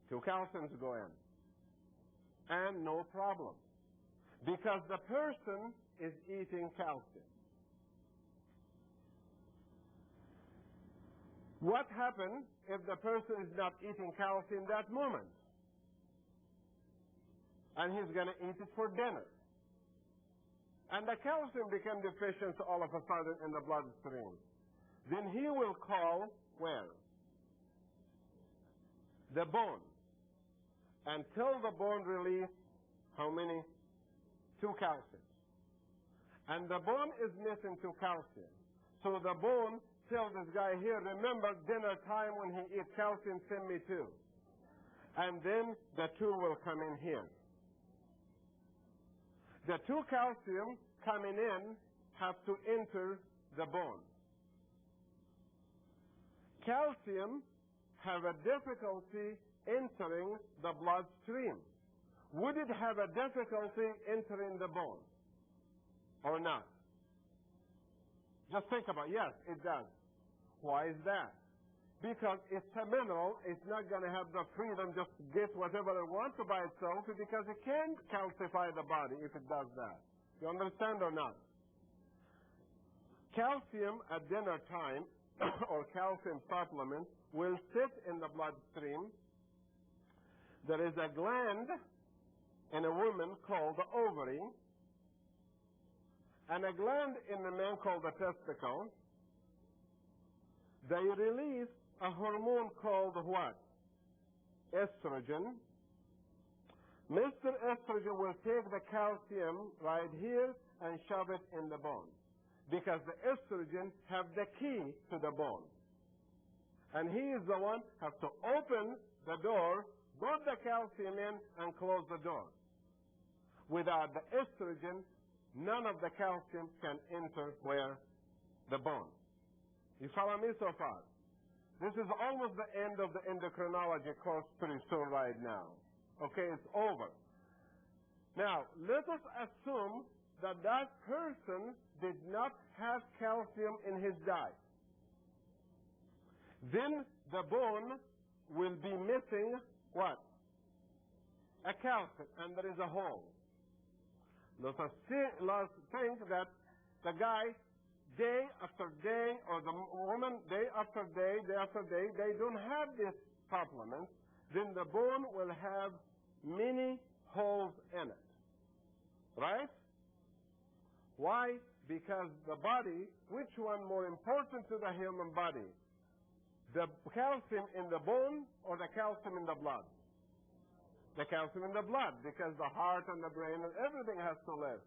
2 calciums go in. And no problem. Because the person is eating calcium. What happens if the person is not eating calcium that moment? And he's going to eat it for dinner. And the calcium became deficient all of a sudden in the bloodstream. Then he will call where? The bone. Until the bone release how many? 2 calciums. And the bone is missing 2 calcium. So the bone tells this guy here, remember dinner time when he eats calcium, send me 2. And then the 2 will come in here. The 2 calcium coming in have to enter the bone. Calcium have a difficulty entering the bloodstream. Would it have a difficulty entering the bone or not? Just think about it. Yes, it does. Why is that? because it's a mineral. It's not going to have the freedom just to get whatever it wants by itself, because it can't calcify the body if it does that. You understand or not? Calcium at dinner time or calcium supplement will sit in the bloodstream. There is a gland in a woman called the ovary, and a gland in a man called the testicle. They release a hormone called what? Estrogen. Mr. Estrogen will take the calcium right here and shove it in the bone, because the estrogen have the key to the bone. And he is the one who has to open the door, put the calcium in, and close the door. Without the estrogen, none of the calcium can enter where? The bone. You follow me so far? This is almost the end of the endocrinology course pretty soon right now. Okay, it's over. Now, let us assume that that person did not have calcium in his diet. Then the bone will be missing what? A calcium, and there is a hole. Let us think that the guy, day after day, or the woman, day after day, they don't have this supplement. Then the bone will have many holes in it. Right? Why? Because the body, which one more important to the human body? The calcium in the bone or the calcium in the blood? The calcium in the blood, because the heart and the brain and everything has to live.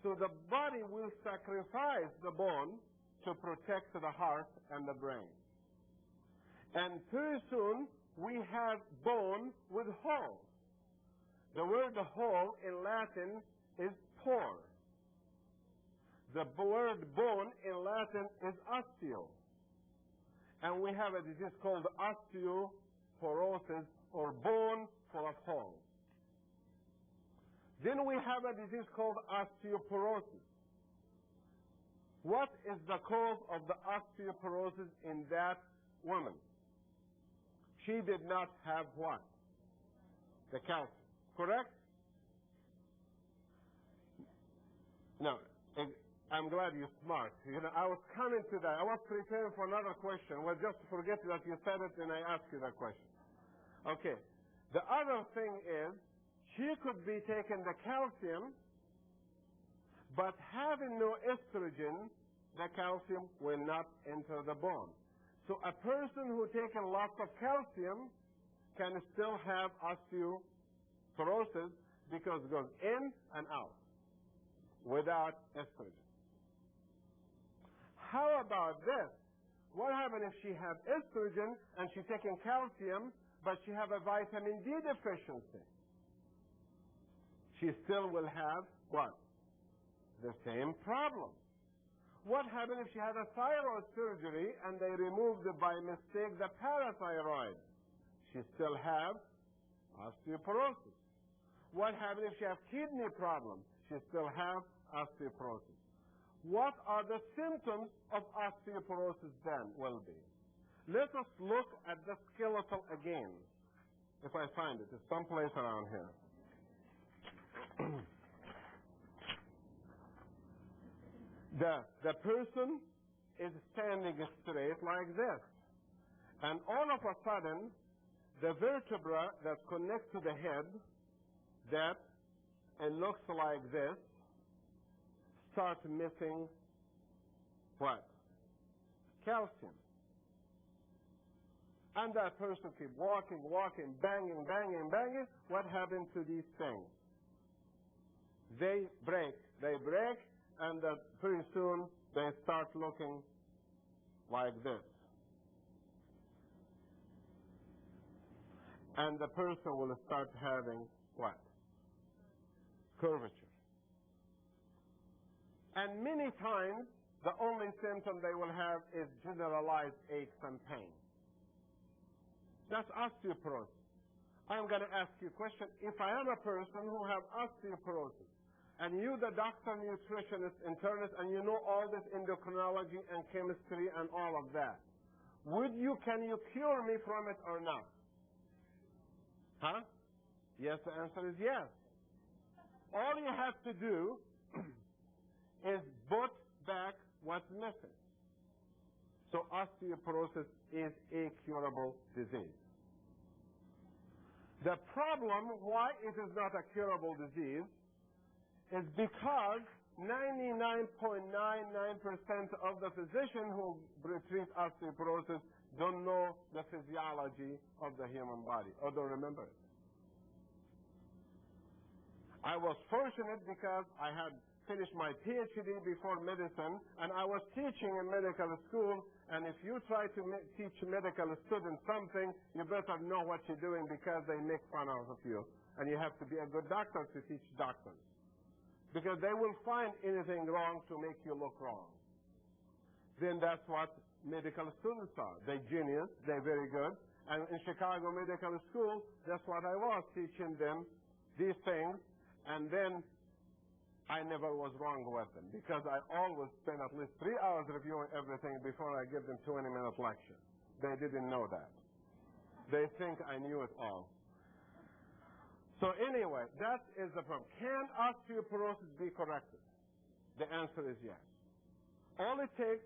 So the body will sacrifice the bone to protect the heart and the brain. And pretty soon we have bone with holes. The word hole in Latin is pore. The word bone in Latin is osteo. And we have a disease called osteoporosis, or bone full of holes. Then we have a disease called osteoporosis. What is the cause of the osteoporosis in that woman? She did not have what? The calcium. Correct? No. I'm glad you're smart. You know, I was coming to that. I was preparing for another question. Well, just forget that you said it and I asked you that question. Okay. The other thing is, she could be taking the calcium, but having no estrogen, the calcium will not enter the bone. So a person who takes lots of calcium can still have osteoporosis because it goes in and out without estrogen. How about this? What happens if she has estrogen and she's taking calcium, but she has a vitamin D deficiency? She still will have what? The same problem. What happens if she had a thyroid surgery and they removed by mistake the parathyroid? She still have osteoporosis. What happens if she has kidney problems? She still have osteoporosis. What are the symptoms of osteoporosis then will be? Let us look at the skeletal again. If I find it, it's someplace around here. The person is standing straight like this. And all of a sudden, the vertebra that connects to the head, that it looks like this, start missing what? Calcium. And that person keep walking, banging. What happened to these things? They break, and pretty soon they start looking like this. And the person will start having what? Curvature. And many times, the only symptom they will have is generalized aches and pain. That's osteoporosis. I'm going to ask you a question. If I am a person who have osteoporosis, and you, the doctor, nutritionist, internist, and you know all this endocrinology and chemistry and all of that, Can you cure me from it or not? Huh? Yes, the answer is yes. All you have to do is put back what's missing. So osteoporosis is a curable disease. The problem why it is not a curable disease is because 99.99% of the physicians who treat osteoporosis don't know the physiology of the human body or don't remember it. I was fortunate because I had finished my PhD before medicine, and I was teaching in medical school, and if you try to teach medical students something, you better know what you're doing because they make fun of you. And you have to be a good doctor to teach doctors, because they will find anything wrong to make you look wrong. Then that's what medical students are. They're genius, they're very good. And in Chicago Medical School, that's what I was, teaching them these things. And then I never was wrong with them because I always spend at least 3 hours reviewing everything before I give them 20-minute lecture. They didn't know that. They think I knew it all. So anyway, that is the problem. Can osteoporosis be corrected? The answer is yes. All it takes,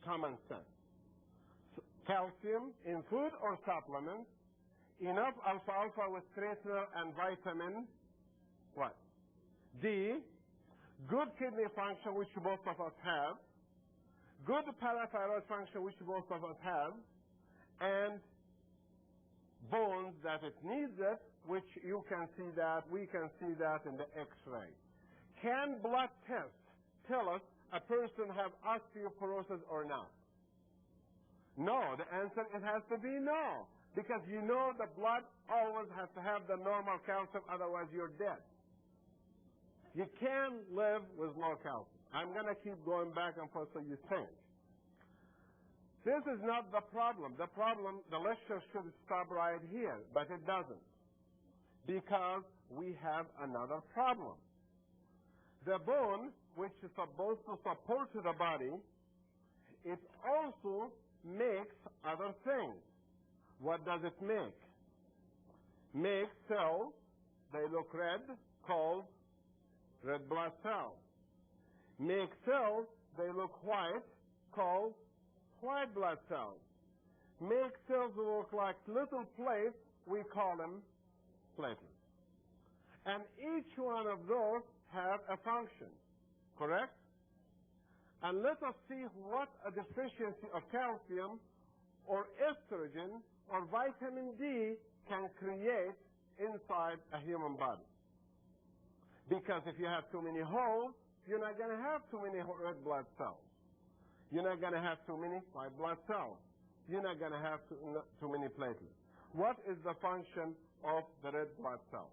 common sense. Calcium in food or supplements, enough alfalfa with tracer and vitamin what? D, good kidney function, which most of us have, good parathyroid function, which most of us have, and bones that it needs it, which you can see that, we can see that in the X-ray. Can blood tests tell us a person have osteoporosis or not? No, the answer, it has to be no, because you know the blood always has to have the normal calcium, otherwise you're dead. You can't live with low calcium. I'm going to keep going back and forth so you think. This is not the problem. The problem, the lecture should stop right here, but it doesn't, because we have another problem. The bone, which is supposed to support the body, it also makes other things. What does it make? Makes cells, they look red, called red blood cells. Make cells, they look white, called white blood cells. Make cells that look like little plates, we call them platelets. And each one of those have a function, correct? And let us see what a deficiency of calcium or estrogen or vitamin D can create inside a human body. Because if you have too many holes, you're not going to have too many red blood cells. You're not going to have too many white blood cells. You're not going to have too many platelets. What is the function of the red blood cell?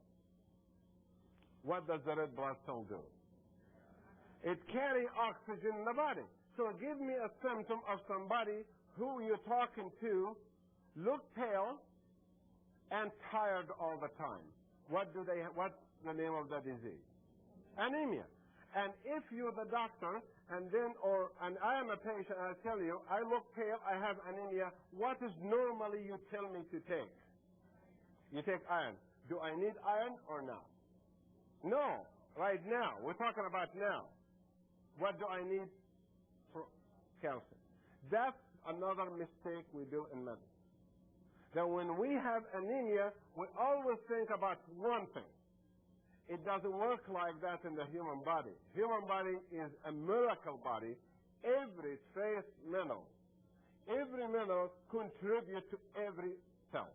What does the red blood cell do? It carries oxygen in the body. So give me a symptom of somebody who you're talking to, look pale and tired all the time. What's the name of the disease? Anemia. And if you're the doctor, and I am a patient, and I tell you, I look pale, I have anemia, what is normally you tell me to take? You take iron. Do I need iron or not? No. Right now. We're talking about now. What do I need for calcium? That's another mistake we do in medicine. That when we have anemia, we always think about one thing. It doesn't work like that in the human body. Human body is a miracle body. Every trace mineral, every mineral contributes to every cell.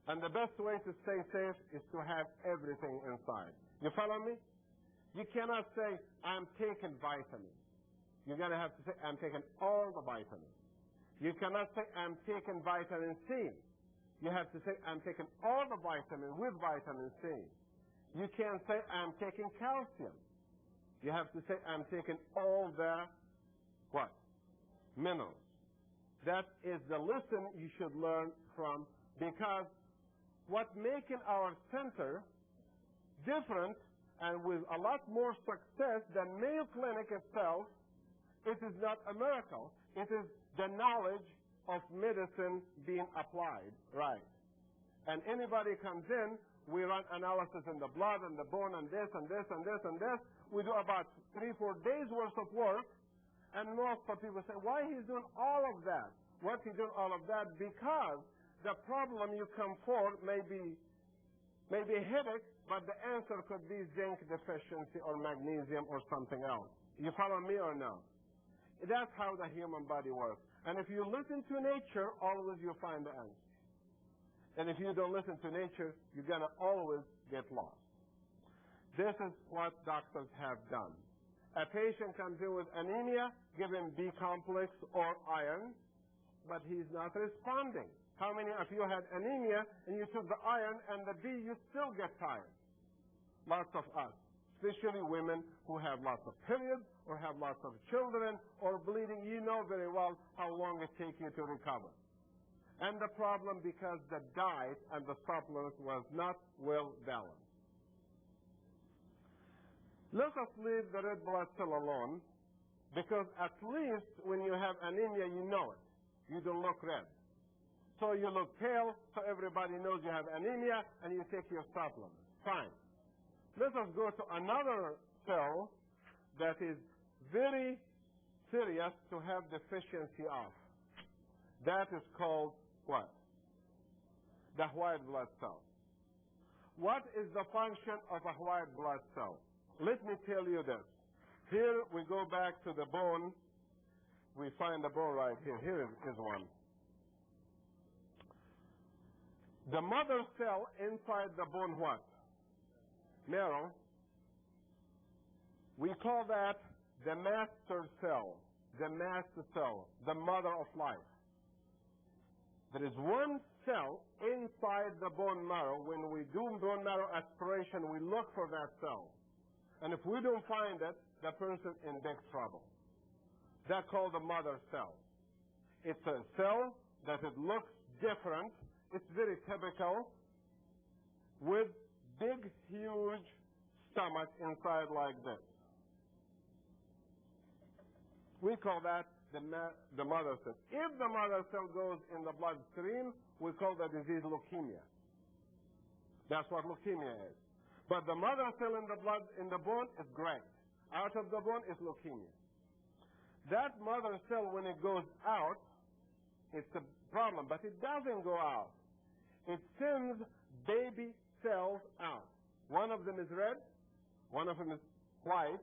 And the best way to stay safe is to have everything inside. You follow me? You cannot say, I'm taking vitamins. You're going to have to say, I'm taking all the vitamins. You cannot say, I'm taking vitamin C. You have to say, I'm taking all the vitamins with vitamin C. You can't say, I'm taking calcium. You have to say, I'm taking all the, what? Minerals. That is the lesson you should learn from, because what making our center different and with a lot more success than Mayo Clinic itself, it is not a miracle. It is the knowledge of medicine being applied, right? And anybody comes in, we run analysis in the blood and the bone and this and this and this and this. We do about 3-4 days worth of work, and most of people say, why he's doing all of that? What he's doing all of that? Because the problem you come for may be a headache, but the answer could be zinc deficiency or magnesium or something else. You follow me or no? That's how the human body works. And if you listen to nature, always you find the answer. And if you don't listen to nature, you're going to always get lost. This is what doctors have done. A patient comes in with anemia, give him B complex or iron, but he's not responding. How many of you had anemia and you took the iron and the B, you still get tired? Lots of us, especially women who have lots of periods or have lots of children or bleeding. You know very well how long it takes you to recover. And the problem because the diet and the supplements was not well balanced. Let us leave the red blood cell alone, because at least when you have anemia, you know it. You don't look red. So you look pale, so everybody knows you have anemia, and you take your supplements. Fine. Let us go to another cell that is very serious to have deficiency of. That is called what? The white blood cell. What is the function of a white blood cell? Let me tell you this. Here we go back to the bone. We find the bone right here. Here is one. The mother cell inside the bone what? Marrow. We call that the master cell, the mother of life. There is one cell inside the bone marrow. When we do bone marrow aspiration, we look for that cell. And if we don't find it, the person in big trouble. That's called the mother cell. It's a cell that it looks different. It's very typical with big, huge stomach inside like this. We call that the mother cell. If the mother cell goes in the bloodstream, we call the disease leukemia. That's what leukemia is. But the mother cell in the blood, in the bone, is great. Out of the bone is leukemia. That mother cell, when it goes out, it's a problem, but it doesn't go out. It sends baby cells out. One of them is red, one of them is white,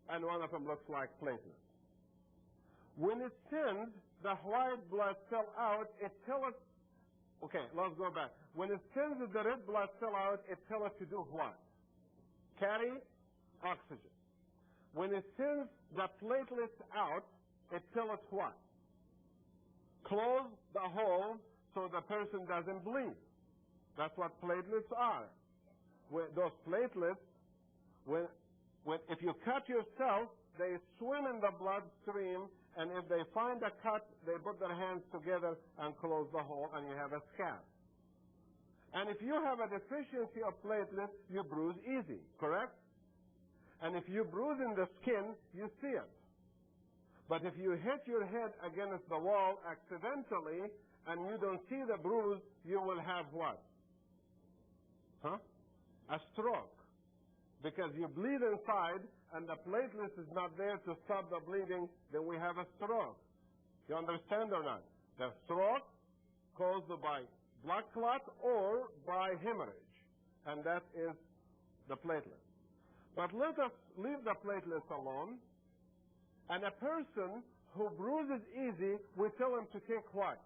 and one of them looks like platelets. When it sends the white blood cell out, it tells us, okay, let's go back. When it sends the red blood cell out, it tells us to do what? Carry oxygen. When it sends the platelets out, it tells us what? Close the hole so the person doesn't bleed. That's what platelets are. Those platelets, if you cut yourself, they swim in the bloodstream, and if they find a cut, they put their hands together and close the hole, and you have a scab. And if you have a deficiency of platelets, you bruise easy, correct? And if you bruise in the skin, you see it. But if you hit your head against the wall accidentally, and you don't see the bruise, you will have what? A stroke. Because you bleed inside, and the platelets is not there to stop the bleeding, then we have a stroke. You understand or not? The stroke caused by blood clot or by hemorrhage. And that is the platelet. But let us leave the platelets alone. And a person who bruises easy, we tell him to take what?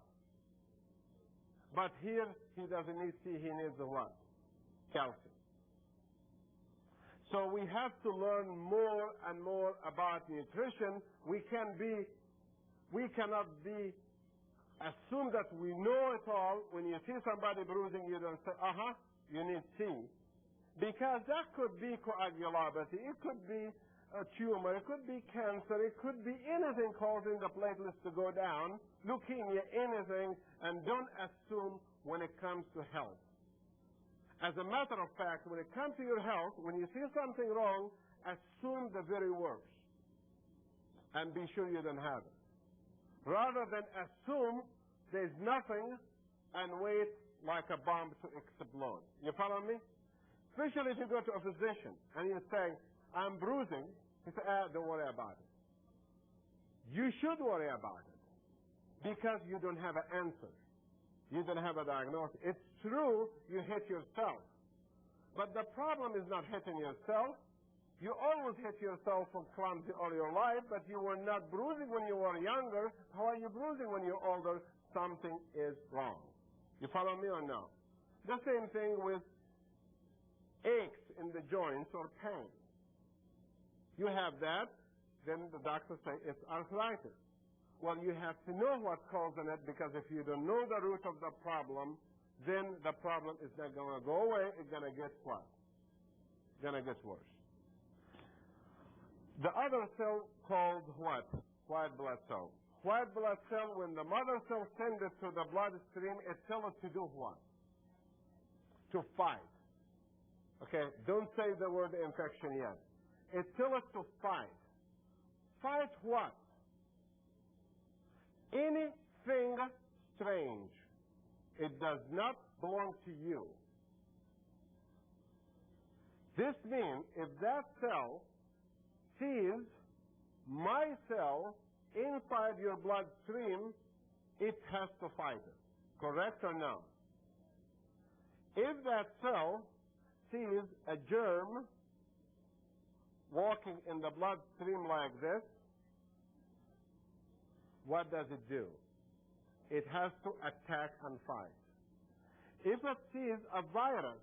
But here, he doesn't need C, he needs the what? Calcium. So we have to learn more and more about nutrition. We cannot assume that we know it all. When you see somebody bruising, you don't say, you need C. Because that could be coagulopathy, it could be a tumor, it could be cancer, it could be anything causing the platelets to go down, leukemia, anything, and don't assume when it comes to health. As a matter of fact, when it comes to your health, when you see something wrong, assume the very worst. And be sure you don't have it. rather than assume there's nothing and wait like a bomb to explode. You follow me? Especially if you go to a physician and you say, I'm bruising, he says, don't worry about it. You should worry about it because you don't have an answer. You don't have a diagnosis. It's true you hit yourself. But the problem is not hitting yourself. You always hit yourself for clumsy all your life, but you were not bruising when you were younger. How are you bruising when you're older? Something is wrong. You follow me or no? The same thing with aches in the joints or pain. You have that, then the doctor says it's arthritis. Well, you have to know what's causing it, because if you don't know the root of the problem, then the problem is not going to go away. It's going to get what? It's going to get worse. The other cell called what? White blood cell. White blood cell, when the mother cell sends it to the bloodstream, it tells it to do what? To fight. Okay, don't say the word infection yet. It tells it to fight. Fight what? Anything strange. It does not belong to you. This means if that cell sees my cell inside your bloodstream, it has to fight it. Correct or no? If that cell sees a germ walking in the bloodstream like this, what does it do? It has to attack and fight. If it sees a virus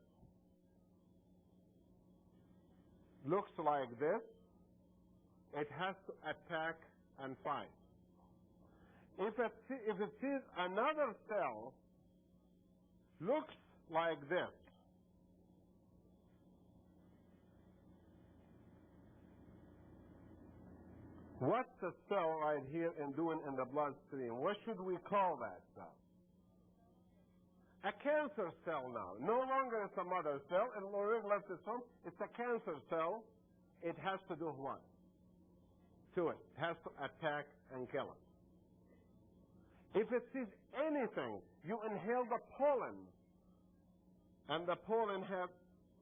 looks like this, it has to attack and fight. If it sees another cell looks like this, what's the cell right here and doing in the bloodstream? What should we call that cell? A cancer cell now. No longer it's a mother cell, and already left its home. It's a cancer cell. It has to do what? To it. It has to attack and kill it. If it sees anything, you inhale the pollen, and the pollen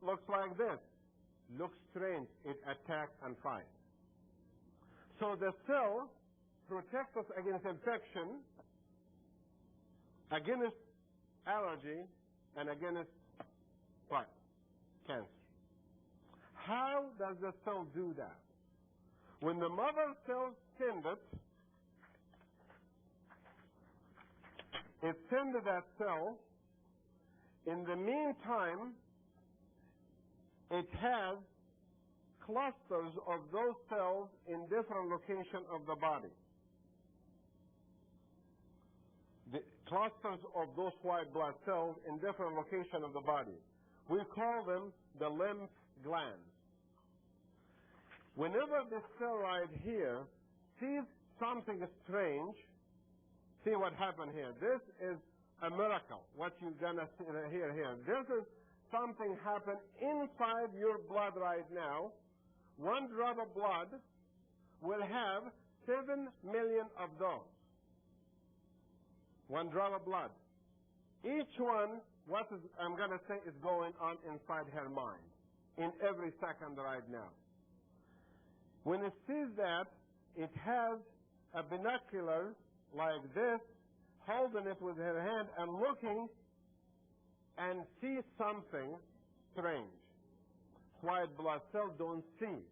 looks like this. Looks strange. It attacks and fights. So the cell protects us against infection, against allergy, and against what? Cancer. How does the cell do that? When the mother cell sends it sends that cell. In the meantime, it has clusters of those cells in different locations of the body. The clusters of those white blood cells in different locations of the body. We call them the lymph glands. Whenever this cell right here sees something strange, see what happened here. This is a miracle, what you're going to hear here. This is something happened inside your blood right now. One drop of blood will have 7 million of those. One drop of blood. Each one, I'm going to say, is going on inside her mind in every second right now. When it sees that, it has a binocular like this, holding it with her hand and looking and see something strange. White blood cells don't see,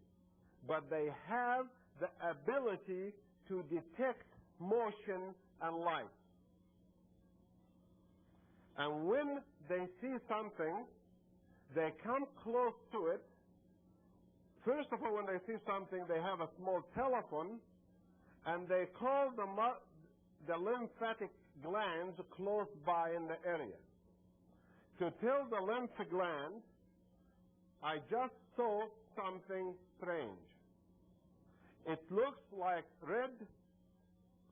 but they have the ability to detect motion and light. And when they see something, they come close to it. First of all, when they see something, they have a small telephone, and they call the lymphatic glands close by in the area to tell the lymph gland, I just saw something strange. It looks like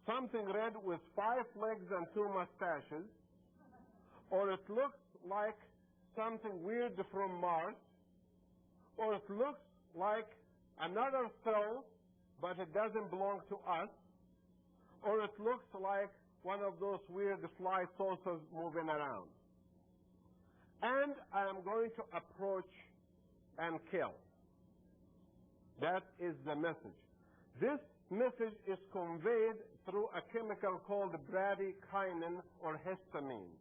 something red with 5 legs and 2 mustaches, or it looks like something weird from Mars, or it looks like another cell, but it doesn't belong to us, or it looks like one of those weird fly saucers moving around. And I am going to approach and kill. That is the message. This message is conveyed through a chemical called bradykinin or histamine.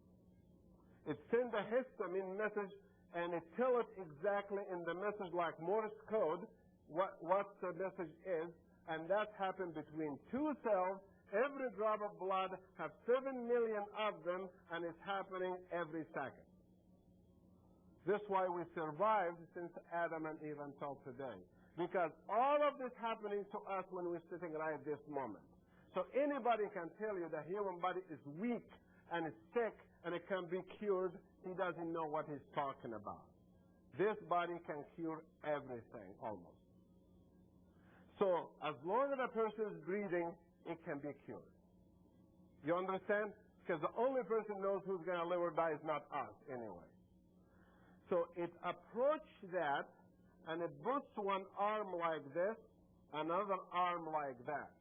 It sends a histamine message and it tells it exactly in the message like Morse code what the message is, and that happens between two cells. Every drop of blood has 7 million of them, and it's happening every second. This is why we survived since Adam and Eve until today. Because all of this happening to us when we're sitting right this moment. So anybody can tell you the human body is weak and it's sick and it can be cured. He doesn't know what he's talking about. This body can cure everything almost. So as long as a person is breathing, it can be cured. You understand? Because the only person knows who's going to live or die is not us anyway. So it approaches that, and it puts one arm like this, another arm like that.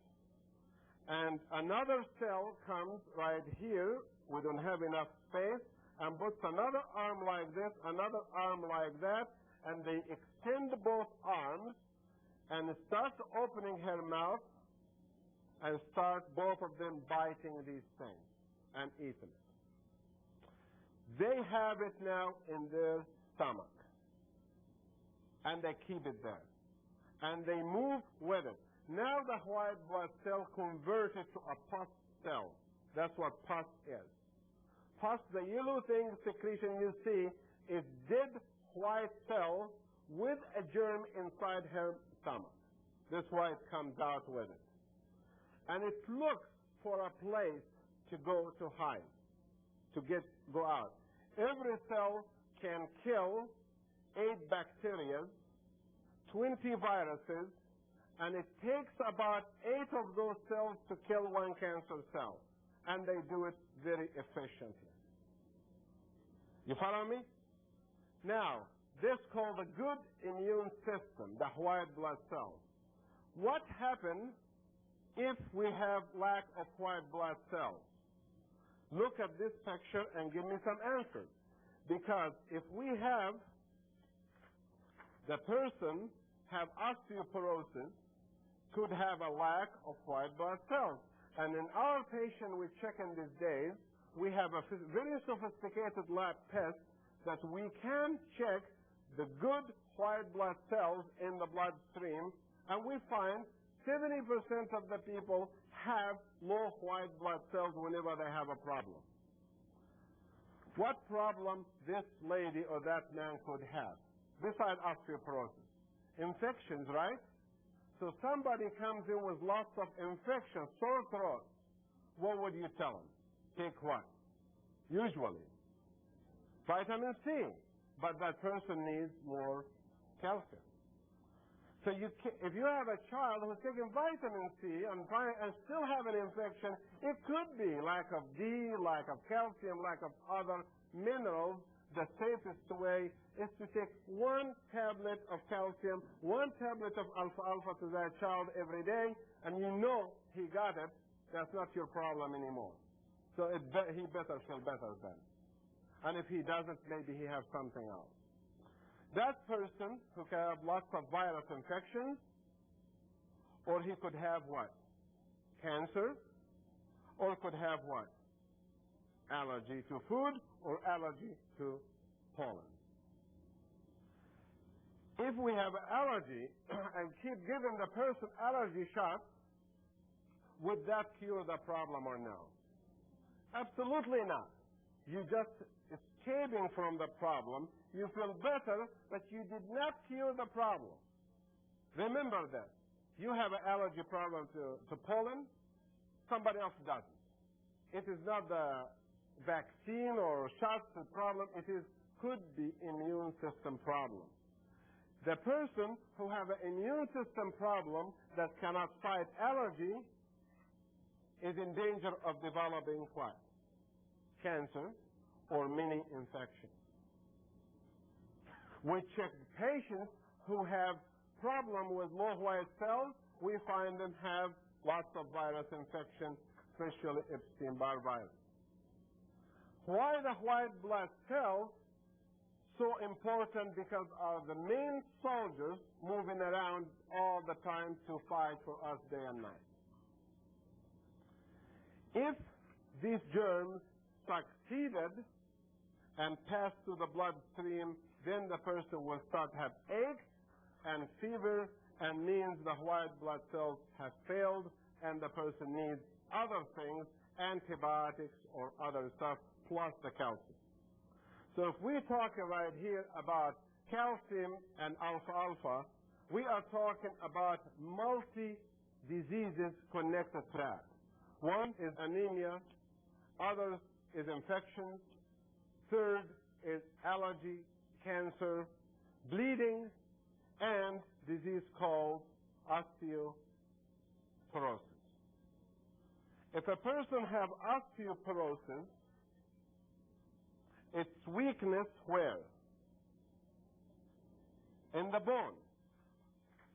And another cell comes right here, we don't have enough space, and puts another arm like this, another arm like that, and they extend both arms, and it starts opening her mouth, and start both of them biting these things and eating it. They have it now in their stomach, and they keep it there, and they move with it. Now the white blood cell converted to a pus cell. That's what pus is. Pus, the yellow thing secretion you see, is dead white cell with a germ inside her stomach. That's why it comes out with it. And it looks for a place to go to hide, to go out. Every cell can kill 8 bacteria, 20 viruses, and it takes about 8 of those cells to kill one cancer cell. And they do it very efficiently. You follow me? Now, this is called the good immune system, the white blood cells. What happens if we have lack of white blood cells? Look at this picture and give me some answers. Because if we have the person have osteoporosis, could have a lack of white blood cells. And in our patient we check in these days, we have a very sophisticated lab test that we can check the good white blood cells in the bloodstream, and we find 70% of the people have low white blood cells whenever they have a problem. What problem this lady or that man could have, besides osteoporosis? Infections, right? So somebody comes in with lots of infections, sore throat. What would you tell them? Take what? Usually, vitamin C. But that person needs more calcium. So if you have a child who's taking vitamin C and still have an infection, it could be lack of D, lack of calcium, lack of other minerals. The safest way is to take 1 tablet of calcium, 1 tablet of alfalfa to that child every day, and you know he got it. That's not your problem anymore. So he better feel better then. And if he doesn't, maybe he has something else. That person who can have lots of virus infections, or he could have what? Cancer, or could have what? Allergy to food, or allergy to pollen. If we have an allergy and keep giving the person allergy shots, would that cure the problem or no? Absolutely not. You just escaping from the problem. You feel better, but you did not cure the problem. Remember that. You have an allergy problem to pollen, somebody else doesn't. It is not the vaccine or shots the problem, could be immune system problem. The person who have an immune system problem that cannot fight allergy is in danger of developing what? Cancer or many infections. We check patients who have problem with low white cells. We find them have lots of virus infection, especially Epstein-Barr virus. Why the white blood cells so important? Because are the main soldiers moving around all the time to fight for us day and night. If these germs succeeded and passed through the bloodstream, then the person will start to have aches and fever, and means the white blood cells have failed, and the person needs other things, antibiotics or other stuff, plus the calcium. So if we talk right here about calcium and alfalfa, we are talking about multi-diseases connected to that. One is anemia, others is infections, third is allergy, cancer, bleeding, and disease called osteoporosis. If a person have osteoporosis, its weakness where? In the bone.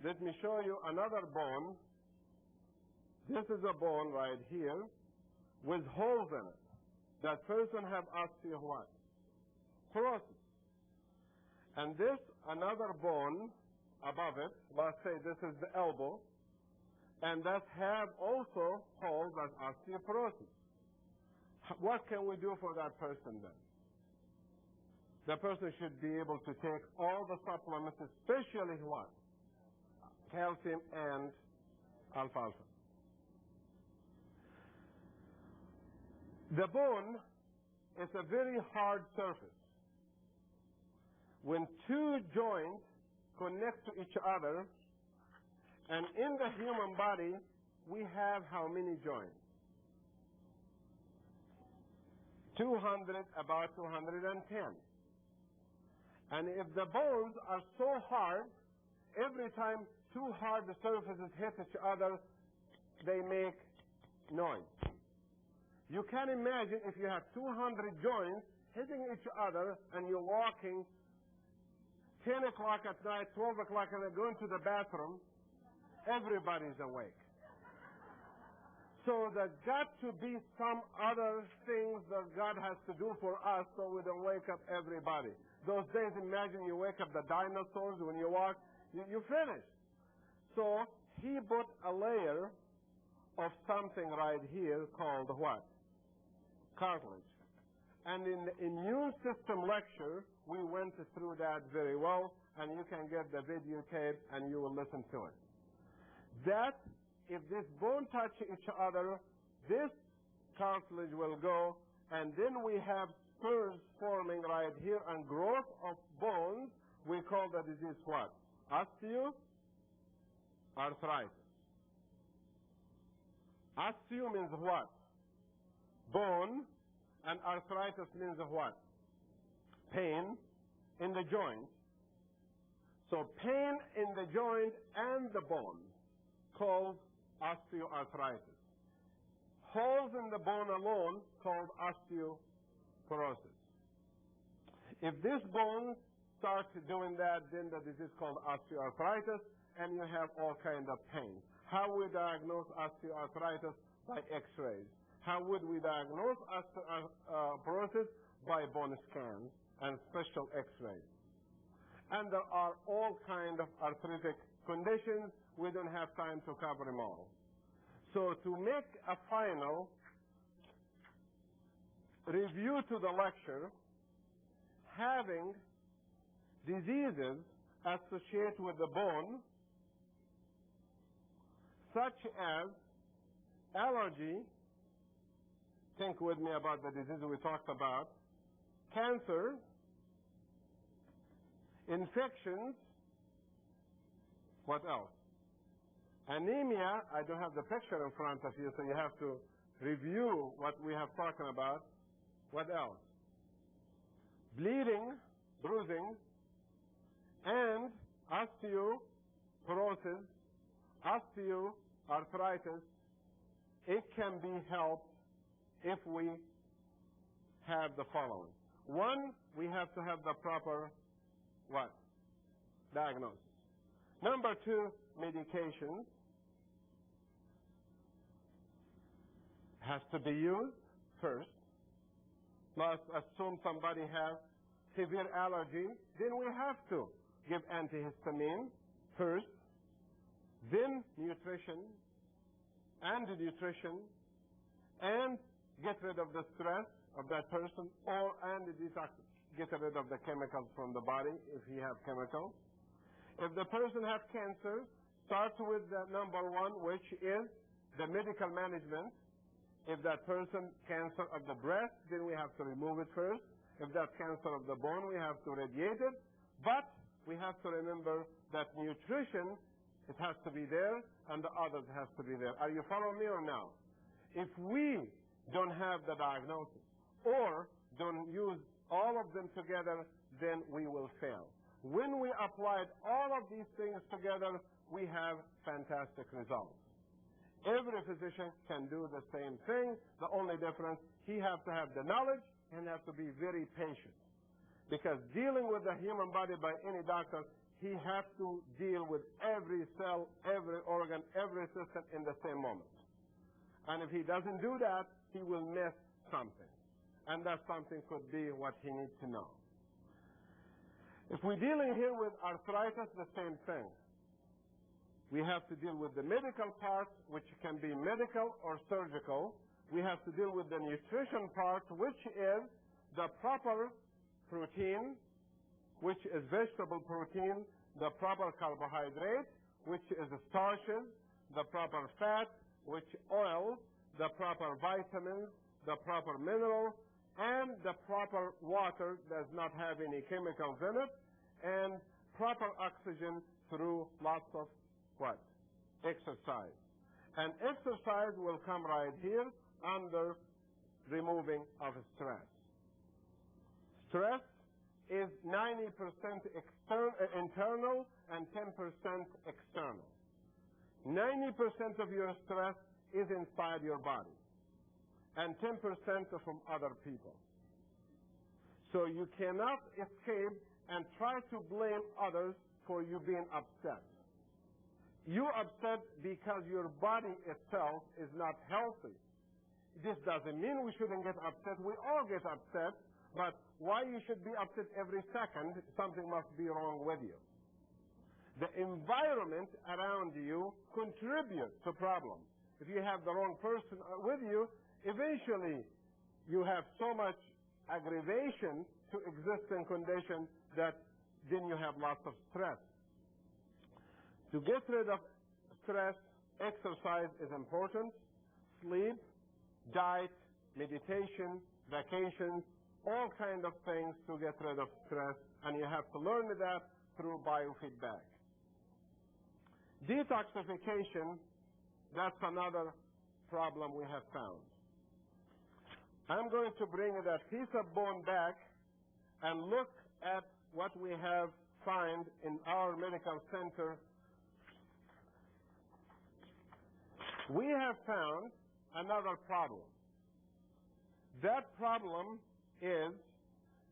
Let me show you another bone. This is a bone right here with holes in it. That person have osteoporosis. And this another bone above it, let's say this is the elbow, and that have also holes as osteoporosis. What can we do for that person then? The person should be able to take all the supplements, especially what? Calcium and alfalfa. The bone is a very hard surface. When two joints connect to each other, and in the human body, we have how many joints? 200, about 210. And if the bones are so hard, every time two hard surfaces hit each other, they make noise. You can imagine if you have 200 joints hitting each other and you're walking 10 o'clock at night, 12 o'clock, and they're going to the bathroom, everybody's awake. So there's got to be some other things that God has to do for us so we don't wake up everybody. Those days, imagine you wake up the dinosaurs when you walk, you finish. So he put a layer of something right here called what? Cartilage. And in the immune system lecture, we went through that very well, and you can get the videotape and you will listen to it. That, if this bone touch each other, this cartilage will go, and then we have spurs forming right here and growth of bones. We call the disease what? Osteoarthritis. Osteo means what? Bone, and arthritis means what? Pain in the joint. So pain in the joint and the bone called osteoarthritis. Holes in the bone alone called osteoporosis. If this bone starts doing that, then the disease called osteoarthritis, and you have all kinds of pain. How we diagnose osteoarthritis? By x-rays. How would we diagnose osteoporosis? By bone scans and special x-rays. And there are all kinds of arthritic conditions. We don't have time to cover them all. So to make a final review to the lecture, having diseases associated with the bone, such as allergy, think with me about the disease we talked about, cancer, infections, what else? Anemia, I don't have the picture in front of you, so you have to review what we have talking about. What else? Bleeding, bruising, and osteoporosis, osteoarthritis. It can be helped if we have the following. One, we have to have the proper what? Diagnosis. Number two, medications. has to be used first. Let's assume somebody has severe allergy, then we have to give antihistamine first, then nutrition, and get rid of the stress of that person, and detox, get rid of the chemicals from the body if he has chemicals. If the person has cancer, start with the number one, which is the medical management. If that person cancer of the breast, then we have to remove it first. If that's cancer of the bone, we have to radiate it. But we have to remember that nutrition, it has to be there, and the others has to be there. Are you following me or no? If we don't have the diagnosis or don't use all of them together, then we will fail. When we applied all of these things together, we have fantastic results. Every physician can do the same thing. The only difference, he has to have the knowledge and has to be very patient. Because dealing with the human body by any doctor, he has to deal with every cell, every organ, every system in the same moment. And if he doesn't do that, he will miss something. And that something could be what he needs to know. If we're dealing here with arthritis, the same thing. We have to deal with the medical part, which can be medical or surgical. We have to deal with the nutrition part, which is the proper protein, which is vegetable protein, the proper carbohydrate, which is starches, the proper fat, which oil, the proper vitamins, the proper minerals, and the proper water does not have any chemicals in it, and proper oxygen through lots of what? Exercise. And exercise will come right here under removing of stress. Stress is 90% internal and 10% external. 90% of your stress is inside your body and 10% from other people. So you cannot escape and try to blame others for you being upset. You're upset because your body itself is not healthy. This doesn't mean we shouldn't get upset. We all get upset, but why you should be upset every second? Something must be wrong with you. The environment around you contributes to problems. If you have the wrong person with you, eventually you have so much aggravation to existing conditions that then you have lots of stress. To get rid of stress, exercise is important. Sleep, diet, meditation, vacations, all kinds of things to get rid of stress, and you have to learn that through biofeedback. Detoxification, that's another problem we have found. I'm going to bring that piece of bone back and look at what we have found in our medical center. We have found another problem. That problem is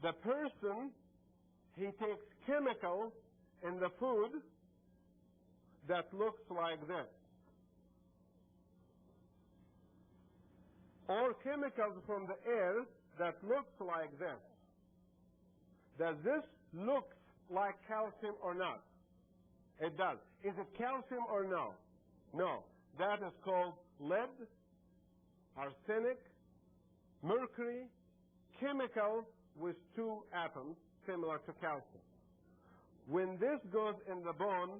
the person, he takes chemicals in the food that looks like this. Or chemicals from the air that looks like this. Does this look like calcium or not? It does. Is it calcium or no? No. That is called lead, arsenic, mercury, chemicals with two atoms similar to calcium. When this goes in the bone,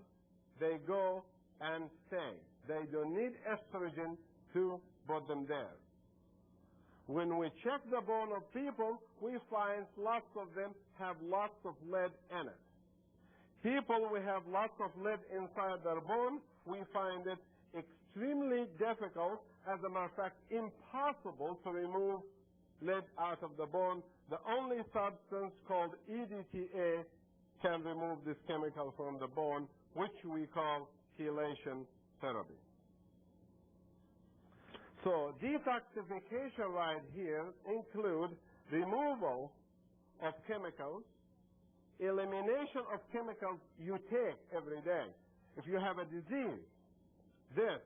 they go and stay. They don't need estrogen to put them there. When we check the bone of people, we find lots of them have lots of lead in it. People who have lots of lead inside their bone, we find it extremely difficult, as a matter of fact, impossible to remove lead out of the bone. The only substance called EDTA can remove this chemical from the bone, which we call chelation therapy. So detoxification right here includes removal of chemicals, elimination of chemicals you take every day. If you have a disease, this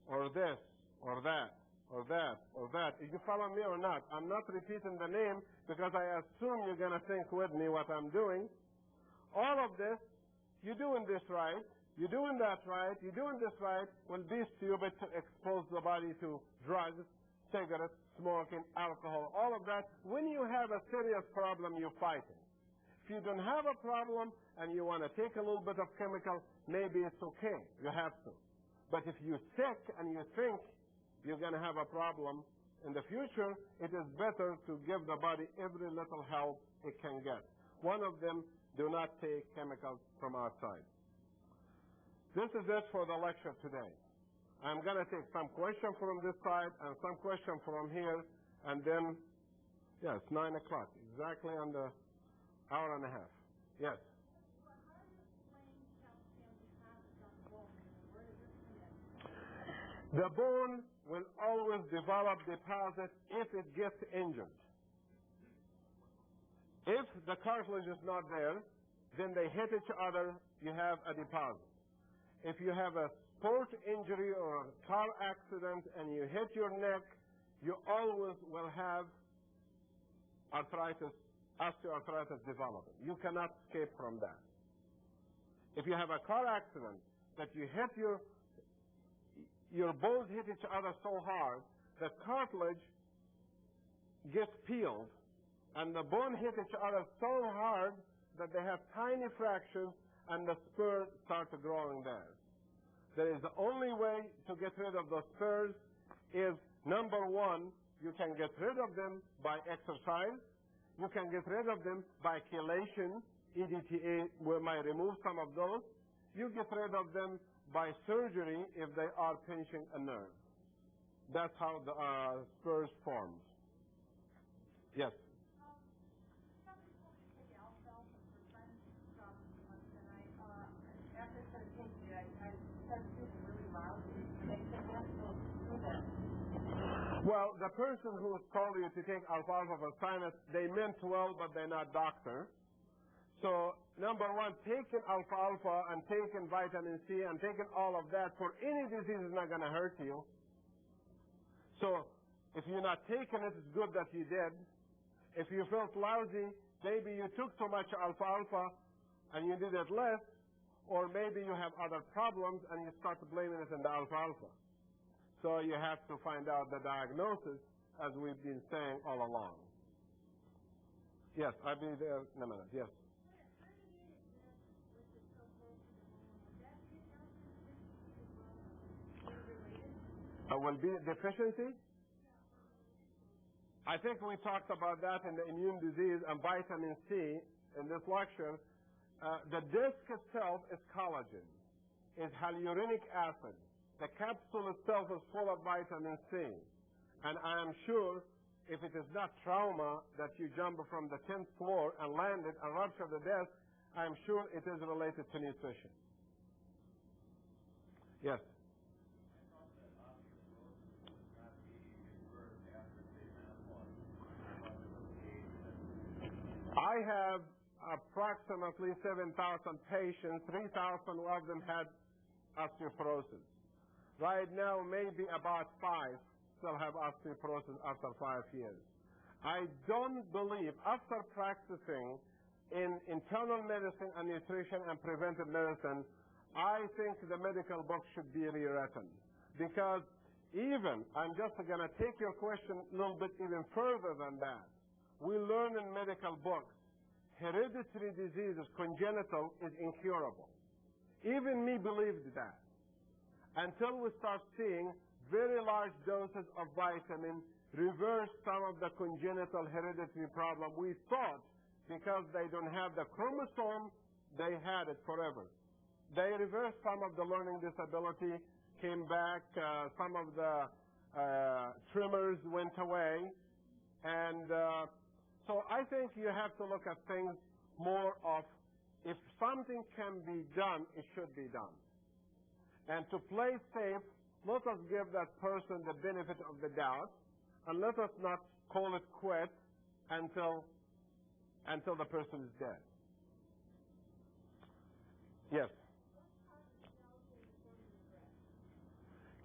or that, or that, or that. If you follow me or not, I'm not repeating the name because I assume you're going to think with me what I'm doing. All of this, you're doing this right, you're doing that right, you're doing this right, will be stupid to expose the body to drugs, cigarettes, smoking, alcohol, all of that. When you have a serious problem, you're fighting. If you don't have a problem and you want to take a little bit of chemical, maybe it's okay, you have to. But if you're sick and you think you're going to have a problem in the future, it is better to give the body every little help it can get. One of them, do not take chemicals from outside. This is it for the lecture today. I'm going to take some questions from this side and some questions from here, and then, yes, 9 o'clock, exactly on the hour and a half. Yes? The bone will always develop deposit if it gets injured. If the cartilage is not there, then they hit each other, you have a deposit. If you have a sport injury or a car accident and you hit your neck, you always will have arthritis, osteoarthritis developing. You cannot escape from that. If you have a car accident that you hit your bones hit each other so hard, the cartilage gets peeled and the bone hit each other so hard that they have tiny fractures and the spurs start growing there. There is the only way to get rid of those spurs is, number one, you can get rid of them by exercise. You can get rid of them by chelation. EDTA might remove some of those. You get rid of them by surgery if they are pinching a nerve. That's how the spurs forms. Yes? Well, the person who told you to take alfalfa for sinus, they meant well, but they're not doctor. So, number one, taking alfalfa and taking vitamin C and taking all of that for any disease is not going to hurt you. So, if you're not taking it, it's good that you did. If you felt lousy, maybe you took too much alfalfa and you did it less, or maybe you have other problems and you start blaming it on the alfalfa. So you have to find out the diagnosis, as we've been saying all along. Yes, I'll be there in a minute. Yes. Will be deficiency? I think we talked about that in the immune disease and vitamin C in this lecture. The disc itself is collagen, is hyaluronic acid. The capsule itself is full of vitamin C. And I am sure if it is not trauma that you jump from the 10th floor and landed and ruptured the disc, I am sure it is related to nutrition. Yes? I have approximately 7,000 patients. 3,000 of them had osteoporosis. Right now, maybe about 5 still have osteoporosis after 5 years. I don't believe, after practicing in internal medicine and nutrition and preventive medicine, I think the medical book should be rewritten. Because even, I'm just going to take your question a little bit even further than that. We learn in medical books, hereditary diseases, congenital, is incurable. Even me believed that. Until we start seeing very large doses of vitamin reverse some of the congenital hereditary problem. We thought because they don't have the chromosome, they had it forever. They reversed some of the learning disability, came back, some of the tremors went away, and so I think you have to look at things more of, if something can be done, it should be done. And to play safe, let us give that person the benefit of the doubt, and let us not call it quit until the person is dead. Yes?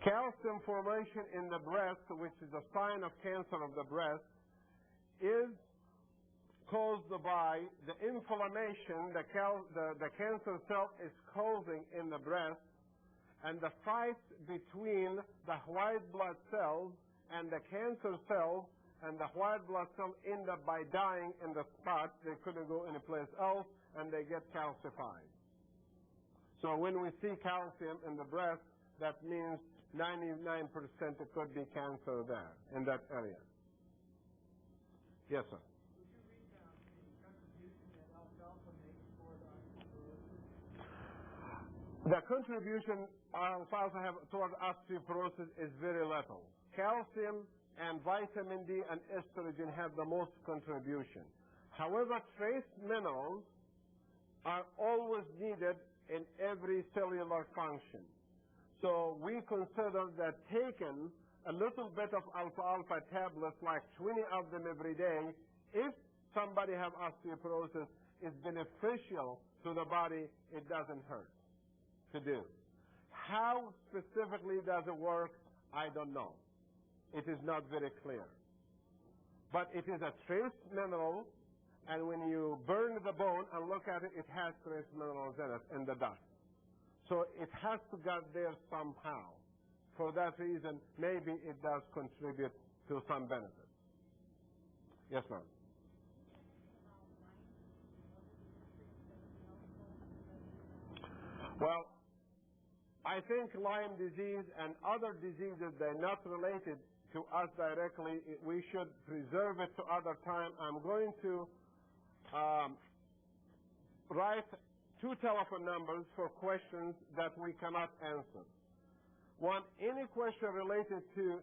Calcium formation in the breast, which is a sign of cancer of the breast, is caused by the inflammation the cancer cell is causing in the breast, and the fight between the white blood cells and the cancer cells, and the white blood cell end up by dying in the spot. They couldn't go anyplace else, and they get calcified. So when we see calcium in the breast, that means 99% it could be cancer there, in that area. Yes, sir. Would you read down the contribution that alfalfa makes for the osteoporosis? The contribution alfalfa have toward osteoporosis is very little. Calcium and vitamin D and estrogen have the most contribution. However, trace minerals are always needed in every cellular function. So we consider that taking a little bit of alfalfa tablets, like 20 of them every day, if somebody has osteoporosis, is beneficial to the body. It doesn't hurt to do. How specifically does it work? I don't know. It is not very clear. But it is a trace mineral, and when you burn the bone and look at it, it has trace minerals in it, in the dust. So it has to get there somehow. For that reason, maybe it does contribute to some benefit. Yes, ma'am. Well, I think Lyme disease and other diseases, they're not related to us directly. We should preserve it to other time. I'm going to write 2 telephone numbers for questions that we cannot answer. One, any question related to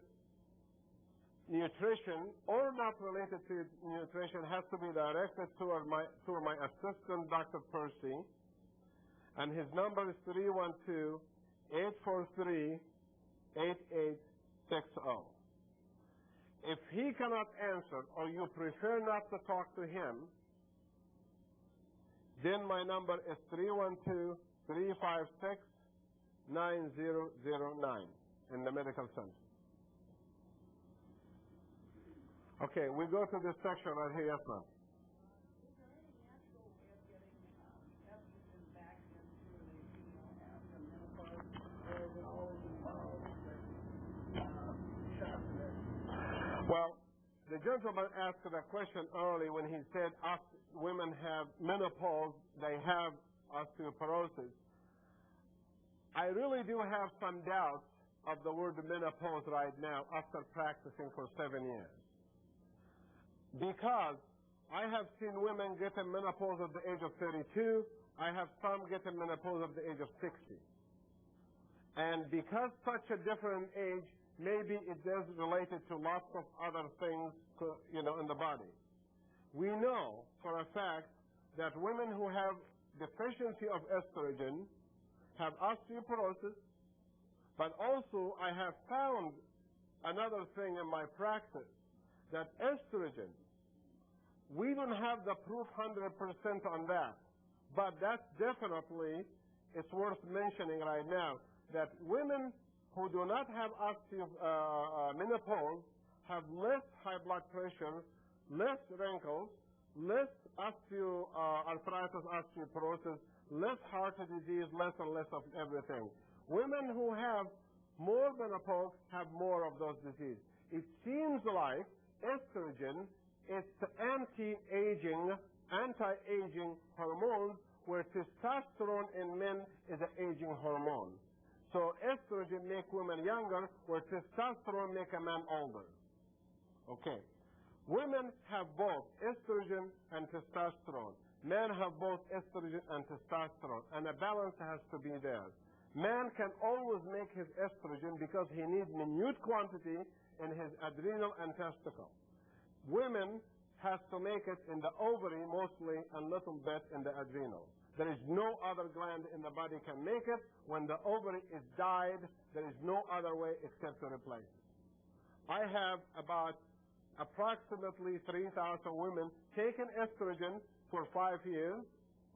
nutrition or not related to nutrition has to be directed to my assistant, Dr. Percy, and his number is 312-843-8860. If he cannot answer or you prefer not to talk to him, then my number is 312-356-9009 in the medical center. Okay, we go to this section right here. Yes, ma'am. Is there any natural way of getting estrogen back into the female after menopause, or is it always involved with chocolate? Well, the gentleman asked a question early when he said women have menopause, they have osteoporosis. I really do have some doubts of the word menopause right now after practicing for 7 years. Because I have seen women get in menopause at the age of 32. I have some get in menopause at the age of 60. And because such a different age, maybe it is related to lots of other things, in the body. We know for a fact that women who have deficiency of estrogen have osteoporosis, but also I have found another thing in my practice, that estrogen, we don't have the proof 100% on that, but that's definitely, it's worth mentioning right now, that women who do not have menopause have less high blood pressure, less wrinkles, less arthritis, osteoporosis, less heart disease, less and less of everything. Women who have more menopause have more of those diseases. It seems like estrogen is the anti-aging hormone, where testosterone in men is an aging hormone. So estrogen makes women younger, where testosterone makes a man older. Okay. Women have both estrogen and testosterone. Men have both estrogen and testosterone, and a balance has to be there. Man can always make his estrogen because he needs minute quantity in his adrenal and testicle. Women has to make it in the ovary mostly and little bit in the adrenal. There is no other gland in the body can make it. When the ovary is died, there is no other way except to replace it. I have about approximately 3,000 women taken estrogen for 5 years.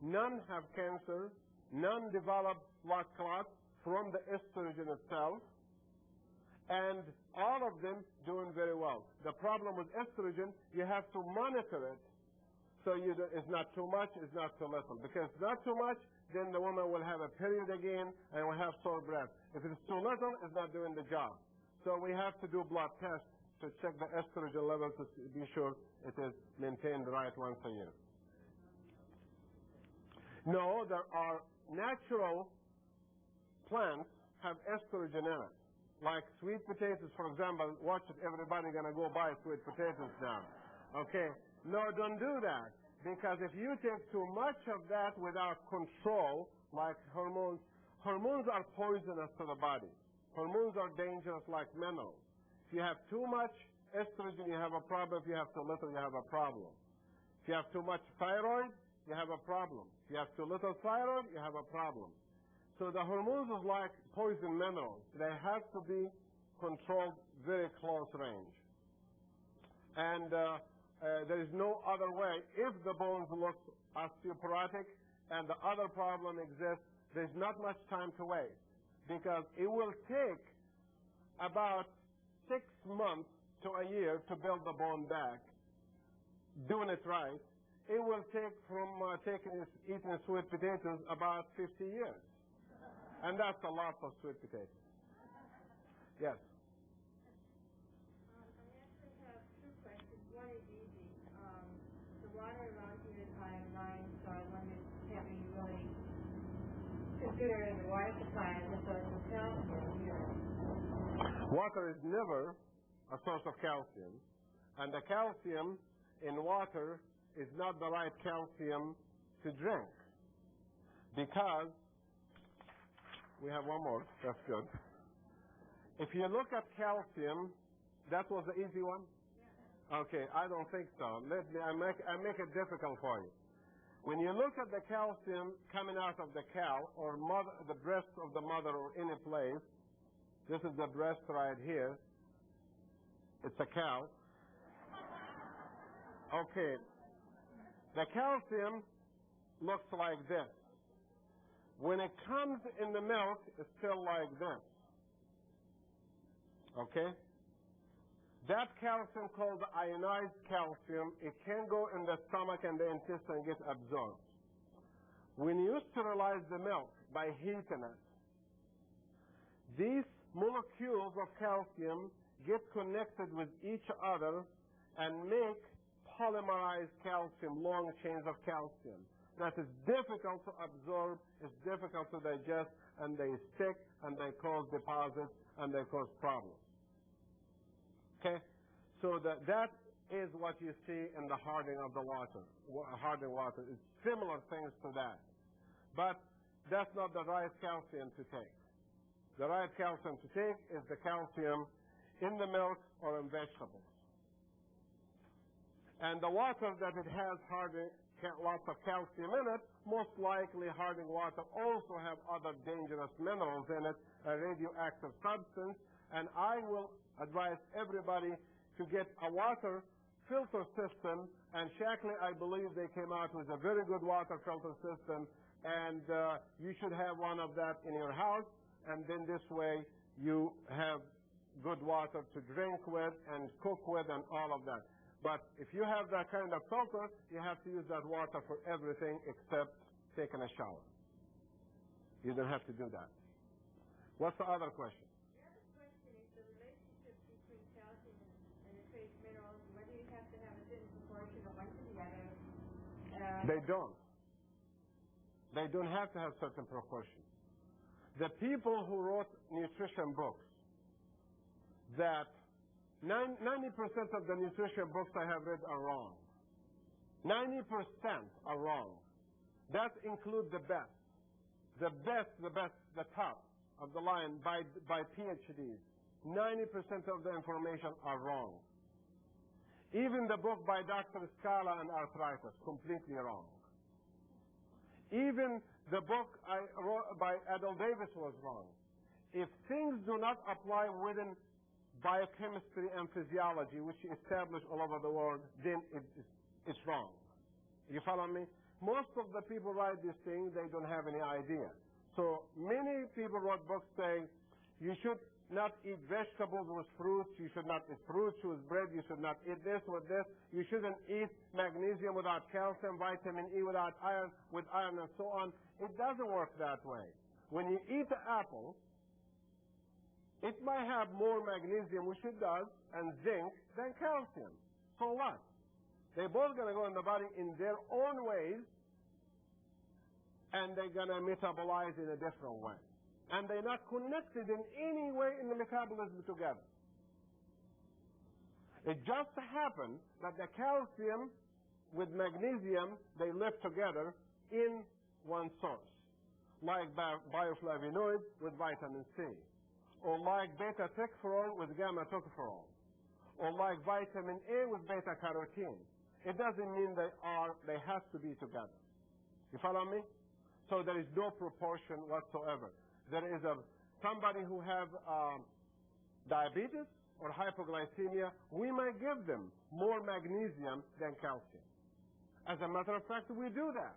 None have cancer. None develop blood clots from the estrogen itself. and all of them doing very well. The problem with estrogen, you have to monitor it, so it's not too much, it's not too little. Because it's not too much, then the woman will have a period again and will have sore breath. If it's too little, it's not doing the job. So we have to do blood tests to check the estrogen level to be sure it is maintained right once a year. No, there are natural plants have estrogen in it. Like sweet potatoes, for example. Watch it, everybody gonna go buy sweet potatoes now. Okay? No, don't do that. Because if you take too much of that without control, like hormones are poisonous to the body. Hormones are dangerous like minerals. If you have too much estrogen, you have a problem. If you have too little, you have a problem. If you have too much thyroid, you have a problem. If you have too little thyroid, you have a problem. So the hormones are like poison minerals. They have to be controlled very close range. And there is no other way. If the bones look osteoporotic and the other problem exists, there's not much time to wait. Because it will take about 6 months to a year to build the bone back, doing it right. It will take from eating sweet potatoes about 50 years. And that's a lot of sweet potatoes. Yes? I actually have two questions. One is easy. The water around here is high in lime, so I wondered, have you really considered the water supply as a source of calcium here? Water is never a source of calcium. And the calcium in water is not the right calcium to drink. Because, we have one more, that's good. If you look at calcium, that was the easy one? Okay, I don't think so. I make it difficult for you. When you look at the calcium coming out of the cow or the breast of the mother or any place, this is the breast right here. It's a cow. Okay. The calcium looks like this. When it comes in the milk, it's still like this. Okay? That calcium called ionized calcium, it can go in the stomach and the intestine and get absorbed. When you sterilize the milk by heating it, these molecules of calcium get connected with each other and make polymerized calcium, long chains of calcium. That is difficult to absorb, it's difficult to digest, and they stick, and they cause deposits, and they cause problems. Okay? So that is what you see in the hardening of the water. Hardened water. It's similar things to that. But that's not the right calcium to take. The right calcium to take is the calcium in the milk or in vegetables. And the water that it has lots of calcium in it, most likely hardened water also have other dangerous minerals in it, a radioactive substance, and I will advise everybody to get a water filter system, and Shackley, I believe they came out with a very good water filter system, and you should have one of that in your house, and then this way you have good water to drink with and cook with and all of that. But if you have that kind of filter, you have to use that water for everything except taking a shower. You don't have to do that. What's the other question? The other question is the relationship between calcium and the trace minerals, whether you have to have a certain proportion of one to the other. They don't. They don't have to have certain proportion. The people who wrote nutrition books, that 90% of the nutrition books I have read are wrong. 90% are wrong. That includes the best. The top of the line by PhDs. 90% of the information are wrong. Even the book by Dr. Scala on arthritis, completely wrong. Even the book I wrote by Adel Davis was wrong. If things do not apply within biochemistry and physiology, which is established all over the world, then it's wrong. You follow me? Most of the people write these things, they don't have any idea. So many people wrote books saying you should not eat vegetables with fruits. You should not eat fruits with bread. You should not eat this with this. You shouldn't eat magnesium without calcium, vitamin E without iron, with iron and so on. It doesn't work that way. When you eat an apple, it might have more magnesium, which it does, and zinc than calcium. So what? They're both going to go in the body in their own ways, and they're going to metabolize in a different way. And they're not connected in any way in the metabolism together. It just happened that the calcium with magnesium, they live together in one source, like bioflavonoids with vitamin C, or like beta-tocopherol with gamma-tocopherol, or like vitamin A with beta-carotene. It doesn't mean they have to be together. You follow me? So there is no proportion whatsoever. There is somebody who have diabetes or hypoglycemia, we might give them more magnesium than calcium. As a matter of fact, we do that.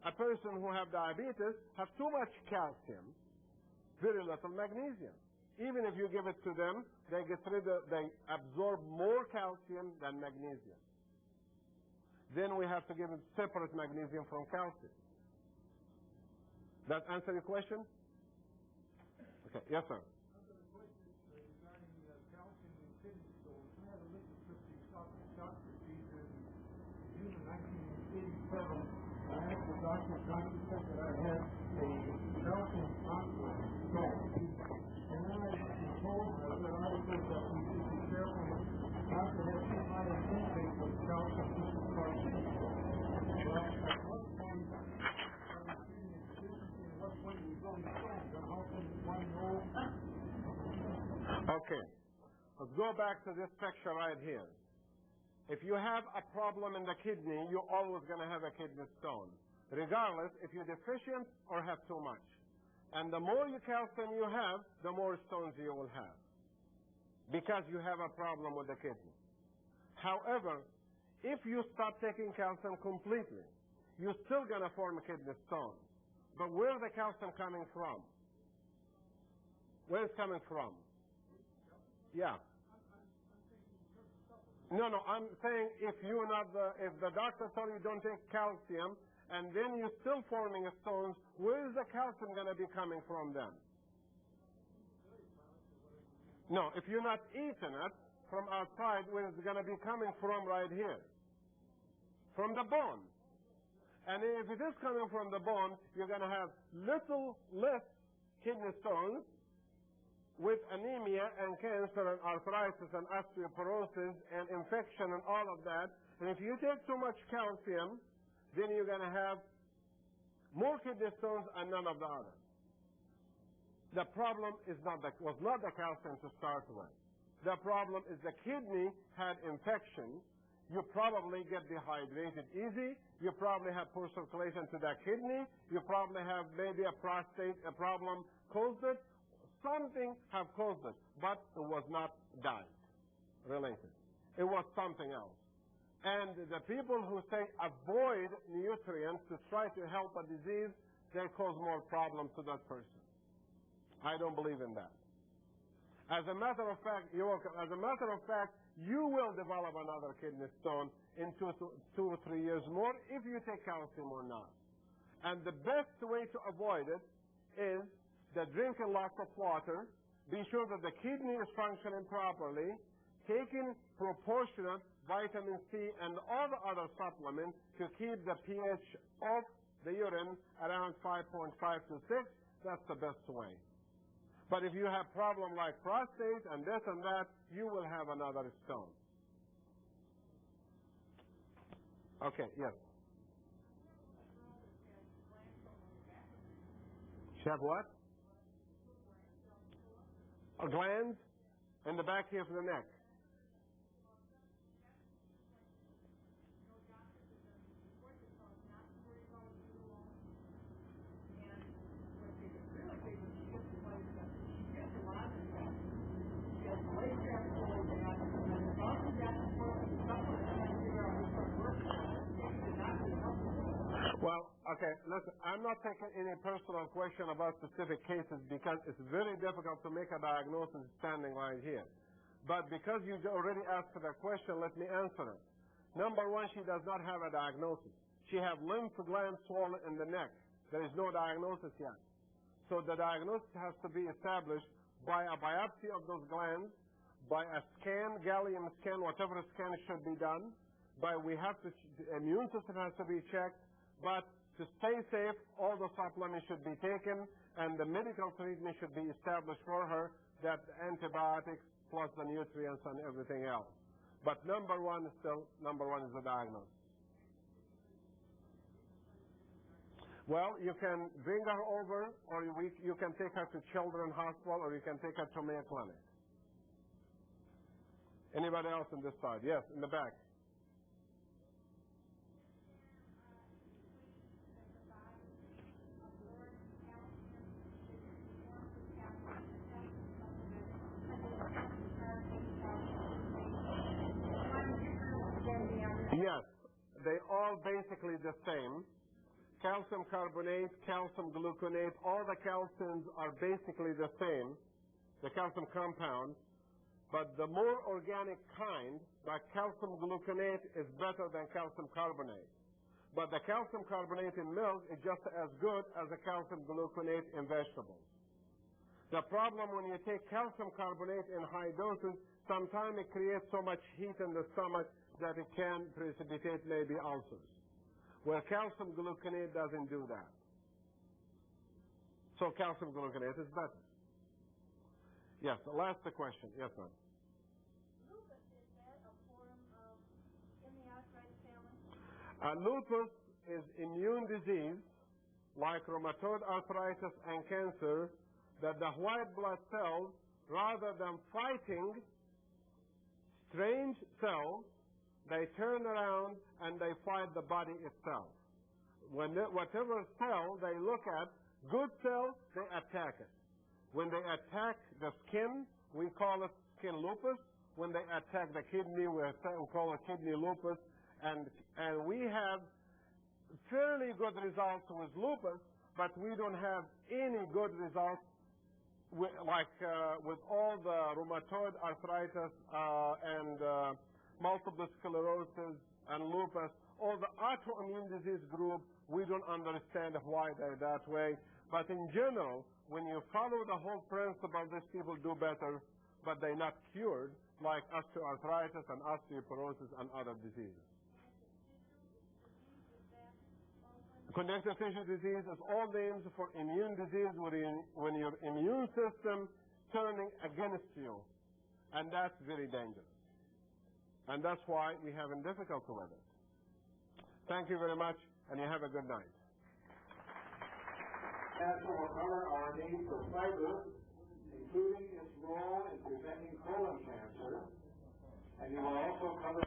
A person who have diabetes have too much calcium, very little magnesium. Even if you give it to them, they absorb more calcium than magnesium. Then we have to give them separate magnesium from calcium. That answer your question? Okay, yes, sir. Regarding calcium in kidney stones, I had a lithotripsy shock procedure in June of 1987. I asked the doctor said that I had a calcium oxalate stone. And then I was told that articles that we should be careful not to have too high an intake of calcium carbonate. Well, at what point Okay, let's go back to this picture right here. If you have a problem in the kidney, you're always going to have a kidney stone, regardless if you're deficient or have too much. And the more calcium you have, the more stones you will have, because you have a problem with the kidney. However, if you stop taking calcium completely, you're still going to form a kidney stone. But where's the calcium coming from? Where is it coming from? Yeah. No, I'm saying if the doctor told you don't take calcium, and then you're still forming stones, where is the calcium going to be coming from then? No, if you're not eating it from outside, where is it going to be coming from? Right here. From the bone. And if it is coming from the bone, you're going to have less kidney stones with anemia and cancer and arthritis and osteoporosis and infection and all of that. And if you take too much calcium, then you're going to have more kidney stones and none of the others. The problem was not the calcium to start with. The problem is the kidney had infection. You probably get dehydrated easy. You probably have poor circulation to that kidney. You probably have maybe a prostate problem caused it. Something have caused it, but it was not diet related. It was something else. And the people who say avoid nutrients to try to help a disease, they cause more problems to that person. I don't believe in that. As a matter of fact, you will develop another kidney stone in 2 or 3 years more if you take calcium or not. And the best way to avoid it is drinking lots of water, be sure that the kidney is functioning properly, taking proportionate vitamin C and all the other supplements to keep the pH of the urine around 5.5 to 6. That's the best way. But if you have problem like prostate and this and that, you will have another stone. Okay, yes. She have what? A gland in the back here of the neck. Well, Okay, listen, I'm not taking any personal question about specific cases because it's very difficult to make a diagnosis standing right here. But because you already asked the question, let me answer it. Number one, she does not have a diagnosis. She has lymph glands swollen in the neck. There is no diagnosis yet. So the diagnosis has to be established by a biopsy of those glands, by a scan, gallium scan, whatever scan should be done. The immune system has to be checked. But to stay safe, all the supplements should be taken, and the medical treatment should be established for her, that antibiotics plus the nutrients and everything else. But number one is the diagnosis. Well, you can bring her over, or you can take her to Children's Hospital, or you can take her to Mayo Clinic. Anybody else on this side? Yes, in the back. Yes, they all basically the same. Calcium carbonate, calcium gluconate, all the calciums are basically the same, the calcium compound, but the more organic kind, like calcium gluconate, is better than calcium carbonate. But the calcium carbonate in milk is just as good as the calcium gluconate in vegetables. The problem when you take calcium carbonate in high doses, sometimes it creates so much heat in the stomach that it can precipitate maybe ulcers. Where calcium gluconate doesn't do that. So calcium gluconate is better. Yes, last question. Yes, ma'am. Lupus, is that a form of in the arthritis family? Lupus is immune disease, like rheumatoid arthritis and cancer, that the white blood cells, rather than fighting strange cells, they turn around and they fight the body itself. Whatever cell they look at, good cell, they attack it. When they attack the skin, we call it skin lupus. When they attack the kidney, we call it kidney lupus. And we have fairly good results with lupus, but we don't have any good results with all the rheumatoid arthritis and multiple sclerosis and lupus, all the autoimmune disease group, we don't understand why they're that way. But in general, when you follow the whole principle, these people do better, but they're not cured, like osteoarthritis and osteoporosis and other diseases. Connective tissue disease is all names for immune disease when your immune system turning against you. And that's very dangerous. And that's why we're having difficulty with it. Thank you very much, and you have a good night. Nasr will cover our need for fiber, including its role in preventing colon cancer, and he will also cover